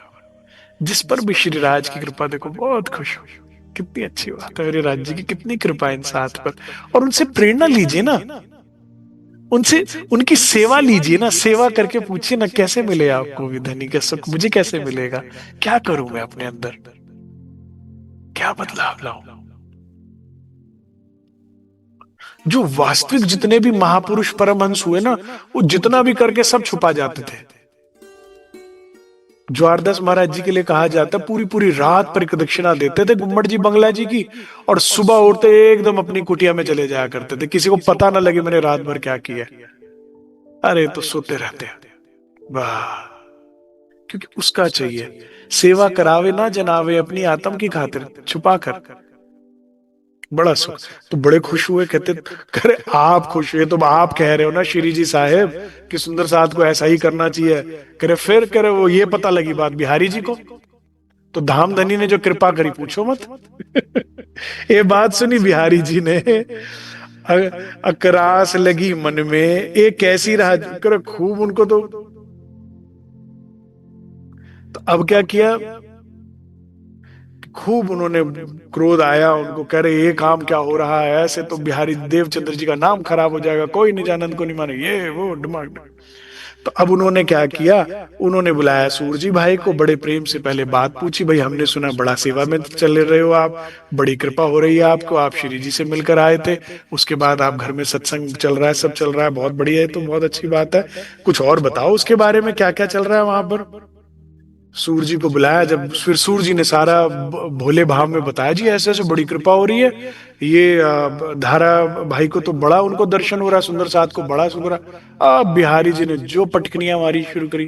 जिस पर भी श्री राज की कृपा देखो, बहुत खुश हूं। कितनी अच्छी बात है, मेरे राज्य की कितनी कृपा इन साथ पर। और उनसे प्रेरणा लीजिए ना, उनसे उनकी सेवा लीजिए ना, सेवा करके पूछिए ना कैसे मिले आपको भी धनी का सुख, मुझे कैसे मिलेगा, क्या करूं मैं अपने अंदर, क्या बदलाव लाऊं। जो वास्तविक जितने भी महापुरुष परमहंस हुए ना, वो जितना भी करके सब छुपा जाते थे। ज्वारदास महाराज जी के लिए कहा जाता है पूरी पूरी रात परिप्रदक्षिणा देते थे गुम्मट जी बंगला जी की, और सुबह उठते एकदम अपनी कुटिया में चले जाया करते थे, किसी को पता ना लगे मैंने रात भर क्या किया। अरे तो सोते रहते हैं, वाह। क्योंकि उसका चाहिए, सेवा करावे ना जनावे, अपनी आत्म की खातिर छुपा कर, बड़ा सुख। तो बड़े खुश हुए, कहते करे आप खुश हुए तो आप कह रहे हो ना श्री जी साहेब कि सुंदर साथ को ऐसा ही करना चाहिए। करे फिर करे वो ये पता लगी बात बिहारी जी को, तो धामधनी ने जो कृपा करी पूछो मत। ये बात सुनी बिहारी जी ने, अकरास लगी मन में, एक कैसी रहा करे खूब उनको। तो अब क्या किया, खूब उन्होंने क्रोध आया उनको, कह रहे ये काम क्या हो रहा है, ऐसे तो बिहारी देवचंद्र जी का नाम खराब हो जाएगा, कोई निजानंद को नहीं माने, ये वो दिमाग। तो अब उन्होंने क्या किया, उन्होंने बुलाया सूरजी भाई को, बड़े प्रेम से पहले बात पूछी, भाई हमने सुना बड़ा सेवा में चल रहे हो आप, बड़ी कृपा हो रही है आपको, आप श्री जी से मिलकर आए थे, उसके बाद आप घर में सत्संग चल रहा है, सब चल रहा है, बहुत बढ़िया है, तो बहुत अच्छी बात है, कुछ और बताओ उसके बारे में क्या क्या चल रहा है वहां पर। सूर्य जी को बुलाया, जब फिर सूर्य जी ने सारा भोले भाव में बताया, जी ऐसे ऐसे बड़ी कृपा हो रही है, ये धारा भाई को तो बड़ा उनको दर्शन हो रहा, सुंदर साथ को बड़ा सुन रहा। अब बिहारी जी ने जो पटकनियां मारी शुरू करी,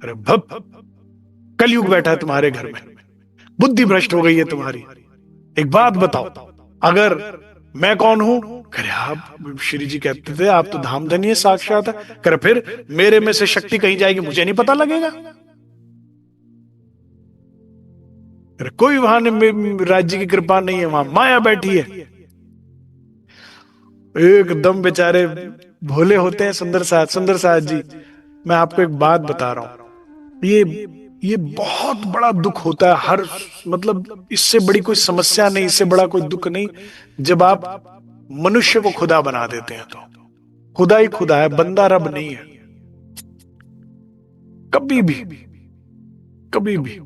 अरे भप, कलयुग बैठा है तुम्हारे घर में, बुद्धि भ्रष्ट हो गई है तुम्हारी, एक बात बताओ, अगर मैं कौन हूं? करे आप, श्री जी कहते थे आप तो धामधनी है साक्षात है। करे फिर मेरे में से शक्ति कहीं जाएगी, मुझे नहीं पता लगेगा? अरे कोई वहां राज्य की कृपा नहीं है, वहां माया बैठी है। एकदम बेचारे भोले होते हैं सुंदर साथ। सुंदर साथ जी, मैं आपको एक बात बता रहा हूं, ये बहुत बड़ा दुख होता है हर, मतलब इससे बड़ी कोई समस्या नहीं, इससे बड़ा कोई दुख नहीं, जब आप मनुष्य को खुदा बना देते हैं। तो खुदा ही खुदा है, बंदा रब नहीं है। कभी भी, कभी भी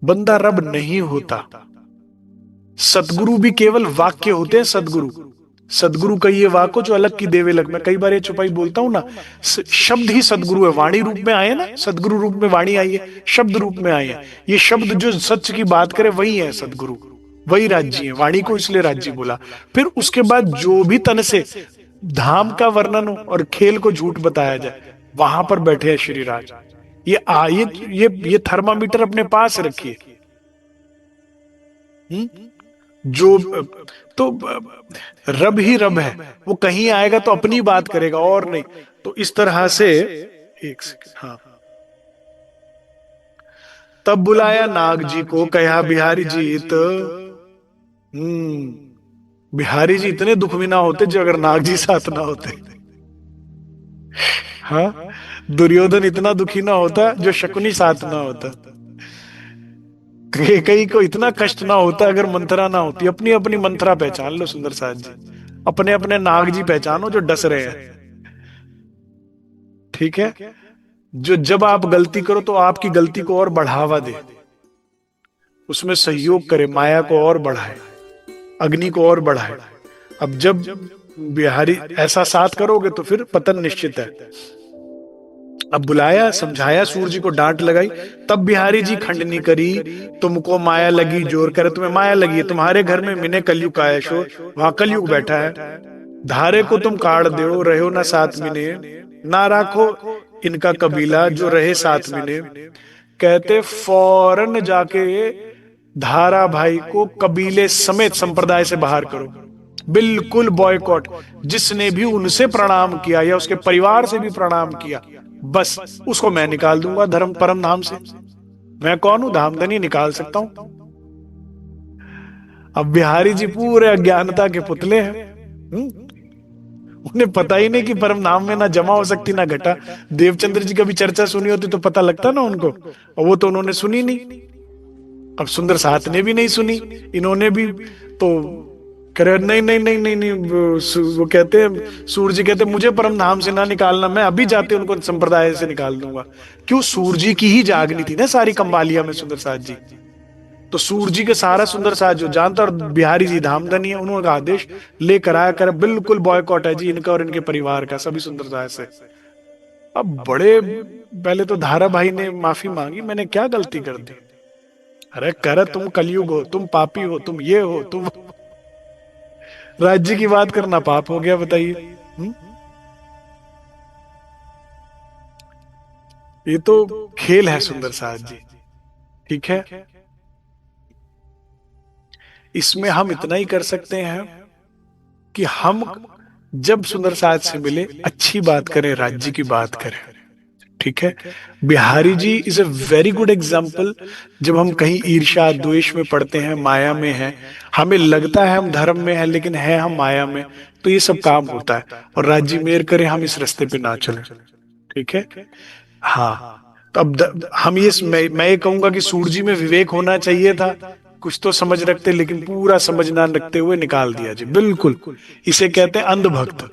बंदा रब नहीं होता। सतगुरु भी केवल वाक्य होते हैं। सतगुरु, सदगुरु का ये वाको जो अलग की देवे लग, मैं कई बार ये छुपाई बोलता हूं ना, शब्द ही सदगुरु है। वाणी रूप में आए ना, सदगुरु रूप में वाणी आई है, शब्द रूप में आए हैं। ये शब्द जो सच की बात करे वही है सदगुरु, वही राज्य है। वाणी को इसलिए राज्य बोला। फिर उसके बाद जो भी तन से धाम का वर्णन हो और खेल को झूठ बताया जाए, वहां पर बैठे हैं श्री राज। ये थर्मामीटर अपने पास रखिए। जो तो रब ही रब है, वो कहीं आएगा तो अपनी बात करेगा और नहीं। तो इस तरह से, एक सेकंड, हाँ। तब बुलाया नाग जी को, कहा बिहारी जी तो बिहारी जी इतने दुख में ना होते जो अगर नाग जी साथ ना होते। हाँ, दुर्योधन इतना दुखी ना होता जो शकुनी साथ ना होता। कई को इतना कष्ट ना होता अगर मंथरा ना होती। अपनी अपनी मंथरा पहचान लो सुंदर साथ जी, अपने अपने नाग जी पहचानो जो डस रहे हैं। ठीक है, जो जब आप गलती करो तो आपकी गलती को और बढ़ावा दे, उसमें सहयोग करे, माया को और बढ़ाए, अग्नि को और बढ़ाए। अब जब बिहारी ऐसा साथ करोगे तो फिर पतन निश्चित है। अब बुलाया, समझाया, सूर्य जी को डांट लगाई, तब बिहारी जी खंडनी करी, तुमको माया लगी जोर करे। तुम्हें माया लगी है, तुम्हारे घर में मिने कलयुग का है शोर, वहां कलयुग बैठा है। धारे को तुम काट दो, रहो ना साथ मिने, ना राखो इनका कबीला जो रहे साथ मिने। कहते फौरन जाके धारा भाई को कबीले समेत संप्रदाय से बाहर करो, बिल्कुल बॉयकॉट। जिसने भी उनसे प्रणाम किया या उसके परिवार से भी प्रणाम किया, बस उसको मैं निकाल दूंगा धर्म परम धाम से। मैं कौन हूं? धामधनी, निकाल सकता हूं। अब बिहारी जी पूरे अज्ञानता के पुतले हैं। उन्हें पता ही नहीं कि परम नाम में ना जमा हो सकती ना घटा। देवचंद्र जी का भी चर्चा सुनी होती तो पता लगता ना उनको, और वो तो उन्होंने सुनी नहीं। अब सुंदर साथ ने भी नहीं सुनी, इन्होंने भी तो करे नहीं नहीं नहीं नहीं नहीं। वो कहते हैं, सूर्य जी कहते मुझे परम धाम से ना निकालना, मैं अभी जाते उनको संप्रदाय से निकाल दूंगा। क्यों? सूर्य जी की ही जागनी थी ना सारी कंबालिया में सुंदर साथ जी। तो सूर्य जी के सारा सुंदर साथ जो जानता, और बिहारी जी धामधनी है, उन्होंने आदेश लेकर आया कर बिल्कुल बॉयकॉट है जी इनका और इनके परिवार का, सभी सुंदर साथ से। अब बड़े पहले तो धारा भाई ने माफी मांगी, मैंने क्या गलती कर दी? अरे कर, तुम कलयुग हो, तुम पापी हो, तुम ये हो, तुम राज्य की बात करना पाप हो गया, बताइए। ये तो खेल है सुंदर साथ जी। ठीक है, इसमें हम इतना ही कर सकते हैं कि हम जब सुंदर साथ से मिले अच्छी बात करें, राज्य की बात करें। ठीक है, Bihari ji is a very good example. जब हम कहीं ईर्ष्या द्वेष में पड़ते हैं, माया में हैं, हमें लगता है हम धर्म में हैं लेकिन है हम माया में, तो ये सब काम होता है। और राज्य मेहर करे हम इस रास्ते पे ना चले। ठीक है, हाँ। तो अब हम ये मैं ये कहूंगा कि सूर्य जी में विवेक होना चाहिए था, कुछ तो समझ रखते, लेकिन पूरा समझ ना रखते हुए निकाल दिया जी, बिल्कुल। इसे कहते हैं अंधभक्त।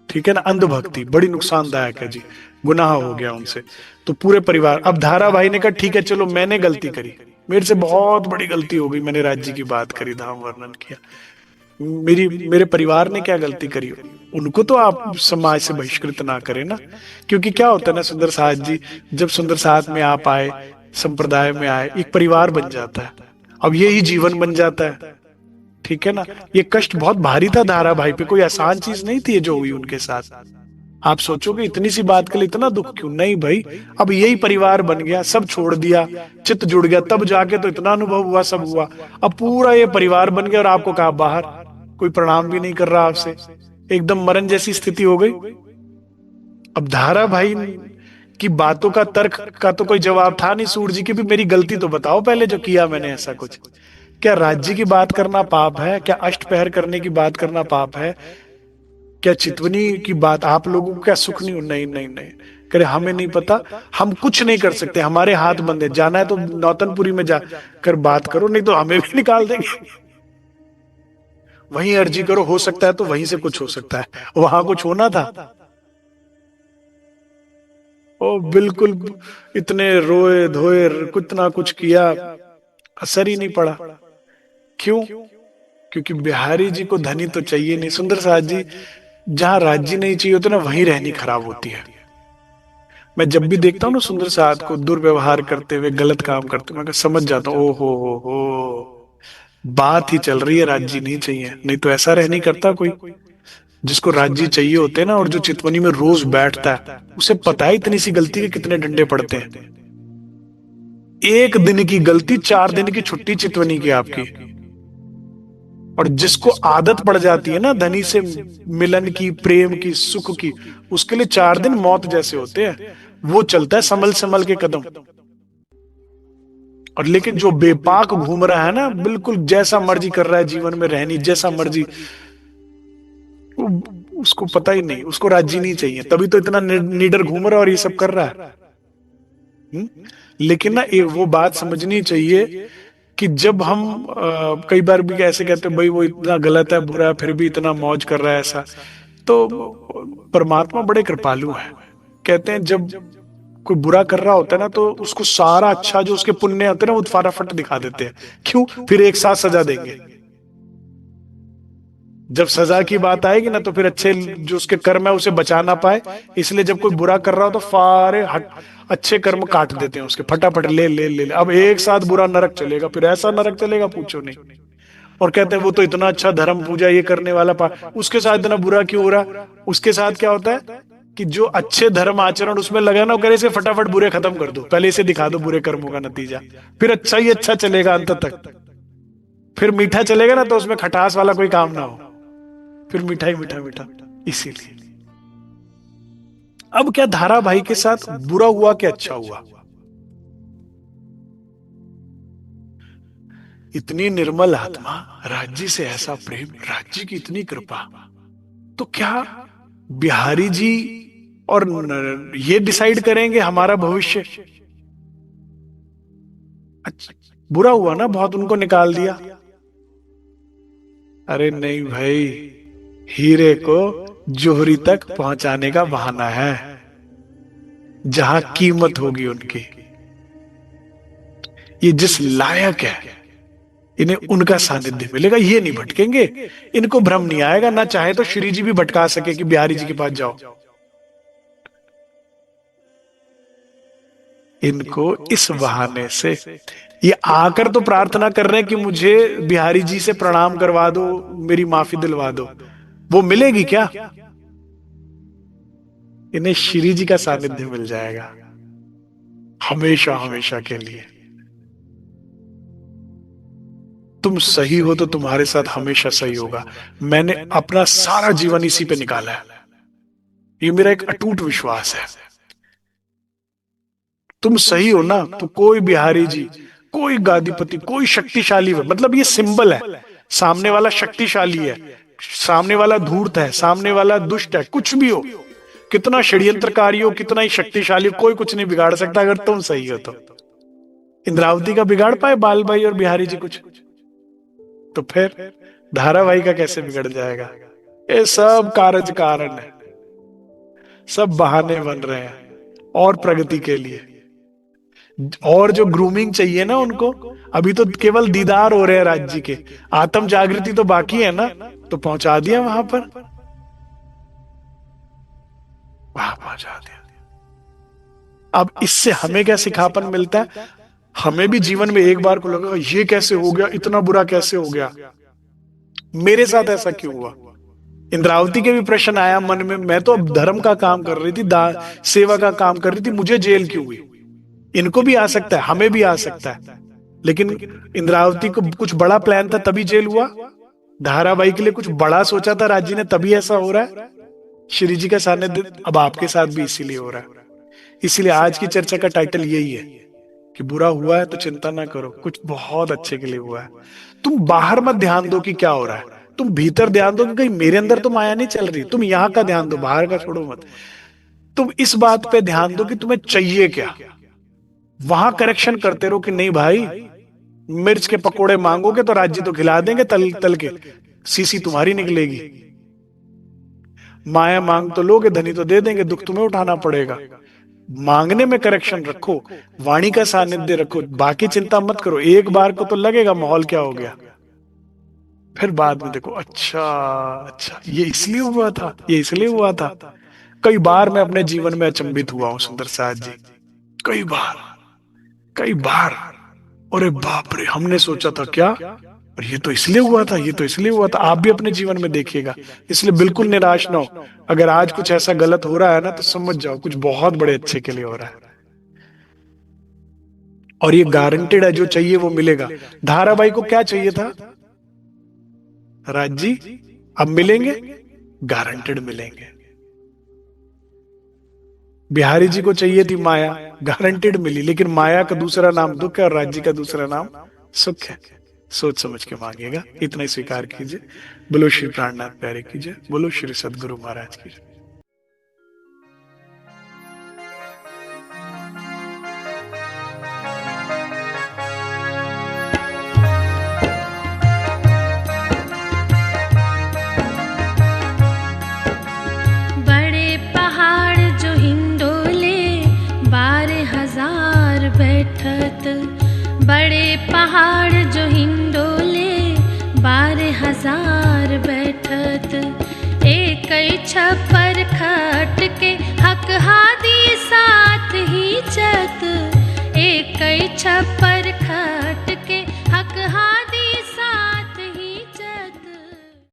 ठीक है ना, अंधभक्ति बड़ी नुकसानदायक है जी, गुनाह हो गया उनसे। तो पूरे परिवार, अब धारा भाई ने कहा ठीक है चलो मैंने गलती करी, मेरे से बहुत बड़ी गलती हो गई, मैंने राज्य की बात करी, धाम वर्णन किया। मेरे परिवार ने क्या गलती करी हो, उनको तो आप समाज से बहिष्कृत ना करें ना। क्योंकि क्या होता है ना सुंदर साथ जी, जब सुंदर साथ में आप आए, संप्रदाय में आए, एक परिवार बन जाता है, अब यही जीवन बन जाता है। ठीक है ना। ये कष्ट बहुत भारी था धारा भाई पे, कोई आसान चीज नहीं थी ये जो हुई उनके साथ। आप सोचोगे इतनी सी बात के लिए इतना दुख क्यों, नहीं भाई। अब यही परिवार बन गया, सब छोड़ दिया, चित्त जुड़ गया, तब जाके तो इतना अनुभव हुआ, सब हुआ। अब पूरा ये परिवार बन गया और आपको कहा बाहर, कोई प्रणाम भी नहीं कर रहा आपसे, एकदम मरण जैसी स्थिति हो गई। अब धारा भाई की बातों का, तर्क का तो कोई जवाब था नहीं सूर्य जी की भी, मेरी गलती तो बताओ पहले जो किया मैंने ऐसा कुछ। क्या राज्य की बात करना पाप है? क्या अष्टपहर करने की बात करना पाप है? क्या चितवनी की बात, आप लोगों को क्या सुख नहीं हो? नहीं नहीं नहीं। करे हमें नहीं पता, हम कुछ नहीं कर सकते, हमारे हाथ बंद है। जाना है तो नौतनपुरी में जाकर बात करो, नहीं तो हमें भी निकाल देंगे। वहीं अर्जी करो, हो सकता है तो वहीं से कुछ हो सकता है, वहां कुछ होना था। ओ बिल्कुल, इतने रोए धोए, कुछ ना कुछ किया, असर ही नहीं पड़ा। क्यों? क्योंकि बिहारी जी को धनी तो चाहिए नहीं सुंदर साथ जी। जहां राज्य नहीं चाहिए होता ना, वहीं रहनी खराब होती है। मैं जब भी देखता हूँ ना सुंदर साथ को दुर्व्यवहार करते हुए, गलत काम करते हुए, मैं समझ जाता हूँ, ओ हो, बात ही चल रही है, राज्य नहीं चाहिए। नहीं तो ऐसा रह नहीं करता कोई। जिसको राज्य चाहिए होते हैं ना, और जो चितवनी में रोज बैठता है, उसे पता है इतनी सी गलती के कितने डंडे पड़ते हैं। एक दिन की गलती, 4 दिन की छुट्टी चितवनी की आपकी। और जिसको आदत पड़ जाती है ना धनी से मिलन की, प्रेम की, सुख की, उसके लिए 4 दिन मौत जैसे होते हैं। वो चलता है संभल संभल के कदम। और लेकिन जो बेपाक घूम रहा है ना, बिल्कुल जैसा मर्जी कर रहा है जीवन में रहनी, जैसा मर्जी, उसको पता ही नहीं, उसको राज्य नहीं चाहिए, तभी तो इतना निडर घूम रहा है और ये सब कर रहा है। हम्म? लेकिन ना एक वो बात समझनी चाहिए कि जब हम कई बार भी ऐसे कहते हैं भाई वो इतना गलत है, बुरा है, फिर भी इतना मौज कर रहा है ऐसा, तो परमात्मा बड़े कृपालु है। कहते हैं जब कोई बुरा कर रहा होता है ना, तो उसको सारा अच्छा जो उसके पुण्य होते हैं ना, वो फटाफट दिखा देते हैं। क्यों? फिर एक साथ सजा देंगे। जब सजा की बात आएगी ना, तो फिर अच्छे जो उसके कर्म है उसे बचा ना पाए, इसलिए जब कोई बुरा कर रहा हो तो सारे अच्छे कर्म काट देते हैं उसके, फटाफट ले। अब एक साथ बुरा नरक चलेगा, फिर ऐसा नरक चलेगा पूछो नहीं। और कहते हैं वो तो इतना अच्छा धर्म पूजा ये करने वाला उसके साथ इतना बुरा क्यों हो रहा? उसके साथ क्या होता है कि जो अच्छे धर्म आचरण उसमें लगा ना, वो करे इसे फटाफट बुरे खत्म कर दो, पहले इसे दिखा दो बुरे कर्मों का नतीजा, फिर अच्छा ही अच्छा चलेगा अंत तक। फिर मीठा चलेगा ना, तो उसमें खटास वाला कोई काम ना हो, फिर मीठा ही मीठा मीठा। इसीलिए अब क्या धाराभाई के साथ बुरा हुआ कि अच्छा हुआ? इतनी निर्मल आत्मा, राज्य से ऐसा प्रेम, राज्य की इतनी कृपा, तो क्या बिहारी जी और ये डिसाइड करेंगे हमारा भविष्य? अच्छा, बुरा हुआ ना बहुत, उनको निकाल दिया। अरे नहीं भाई, हीरे को जोहरी तक पहुंचाने का बहाना है, जहां कीमत होगी उनकी। ये जिस लायक है, इन्हें उनका सानिध्य मिलेगा, ये नहीं भटकेंगे। इनको भ्रम नहीं आएगा, ना चाहे तो श्री जी भी भटका सके कि बिहारी जी के पास जाओ। इनको इस बहाने से ये आकर तो प्रार्थना कर रहे हैं कि मुझे बिहारी जी से प्रणाम करवा दो, मेरी माफी दिलवा दो। वो मिलेगी क्या? इन्हें श्री जी का सानिध्य मिल जाएगा हमेशा हमेशा के लिए। तुम सही हो तो तुम्हारे साथ हमेशा सही होगा। मैंने अपना सारा जीवन इसी पे निकाला है, ये मेरा एक अटूट विश्वास है। तुम सही हो ना, तो कोई बिहारी जी, कोई गादीपति, कोई शक्तिशाली, मतलब ये सिंबल है। सामने वाला शक्तिशाली है, सामने वाला धूर्त है, सामने वाला दुष्ट है, कुछ भी हो, कितना षड्यंत्रकारी हो, कितना ही शक्तिशाली हो, कोई कुछ नहीं बिगाड़ सकता अगर तुम सही हो तो। इंद्रावती का बिगाड़ पाए बाल भाई और बिहारी जी कुछ? तो फिर धारावाही का कैसे बिगड़ जाएगा? ये सब कारज कारण है, सब बहाने बन रहे हैं और प्रगति के लिए। और जो ग्रूमिंग चाहिए ना उनको, अभी तो केवल दीदार हो रहे हैं राज्य के, आत्म जागृति तो बाकी है ना, तो पहुंचा दिया वहां पर, वहां पहुंचा दिया। अब इससे हमें क्या सिखापन मिलता है? हमें भी जीवन में एक बार को लगा ये कैसे हो गया, इतना बुरा कैसे हो गया, मेरे साथ ऐसा क्यों हुआ। इंद्रावती के भी प्रश्न आया मन में, मैं तो अब धर्म का काम कर रही थी, सेवा का काम कर रही थी, मुझे जेल क्यों हुई। इनको भी आ सकता है, हमें भी आ सकता है, लेकिन इंद्रावती को कुछ बड़ा प्लान था तभी जेल हुआ, धाराबाई के लिए कुछ बड़ा सोचा था राज्य ने तभी ऐसा हो रहा है। श्री जी का सानिध्य अब आपके साथ भी इसीलिए हो रहा है। इसीलिए आज की चर्चा का टाइटल यही है कि बुरा हुआ है तो चिंता ना करो, कुछ बहुत अच्छे के लिए हुआ है। तुम बाहर मत ध्यान दो कि क्या हो रहा है, तुम भीतर ध्यान दो कि कहीं मेरे अंदर तो माया नहीं चल रही। तुम यहाँ का ध्यान दो, बाहर का छोड़ो मत। तुम इस बात पे ध्यान दो कि तुम्हें चाहिए क्या, वहां करेक्शन करते रहो कि नहीं भाई, मिर्च के पकोड़े मांगोगे तो राज्य तो खिला देंगे तल तल के, सीसी तुम्हारी निकलेगी। माया मांग तो लोगे, धनी तो दे देंगे, दुख तुम्हें उठाना पड़ेगा। मांगने में करेक्शन रखो, वाणी का सानिध्य रखो, बाकी चिंता मत करो। एक बार को तो लगेगा माहौल क्या हो गया, फिर बाद में देखो अच्छा अच्छा ये इसलिए हुआ था, ये इसलिए हुआ था। कई बार मैं अपने जीवन में अचंभित हुआ हूं सुंदर साथ जी, कई बार कई बार। अरे बाप रे, हमने सोचा था क्या, और ये तो इसलिए हुआ था, ये तो इसलिए हुआ था। आप भी अपने जीवन में देखिएगा, इसलिए बिल्कुल निराश ना हो। अगर आज कुछ ऐसा गलत हो रहा है ना, तो समझ जाओ कुछ बहुत बड़े अच्छे के लिए हो रहा है, और ये गारंटेड है, जो चाहिए वो मिलेगा। धाराबाई को क्या चाहिए था, राज जी अब मिलेंगे, गारंटेड मिलेंगे। बिहारी जी को चाहिए थी माया, गारंटेड मिली, लेकिन माया का दूसरा नाम दुख है और राज्य का दूसरा नाम सुख है। सोच समझ के मांगिएगा, इतना ही स्वीकार कीजिए। बोलो श्री प्राणनाथ प्यारे कीजिए, बोलो श्री सद्गुरु महाराज की। बड़े पहाड़ जो हिंडोले 12,000 बैठत, बड़े पहाड़ जो हिंडोले 12,000 बैठत, एक छप्पर खट के हक हादी साथ ही चत, एक छप्पर खट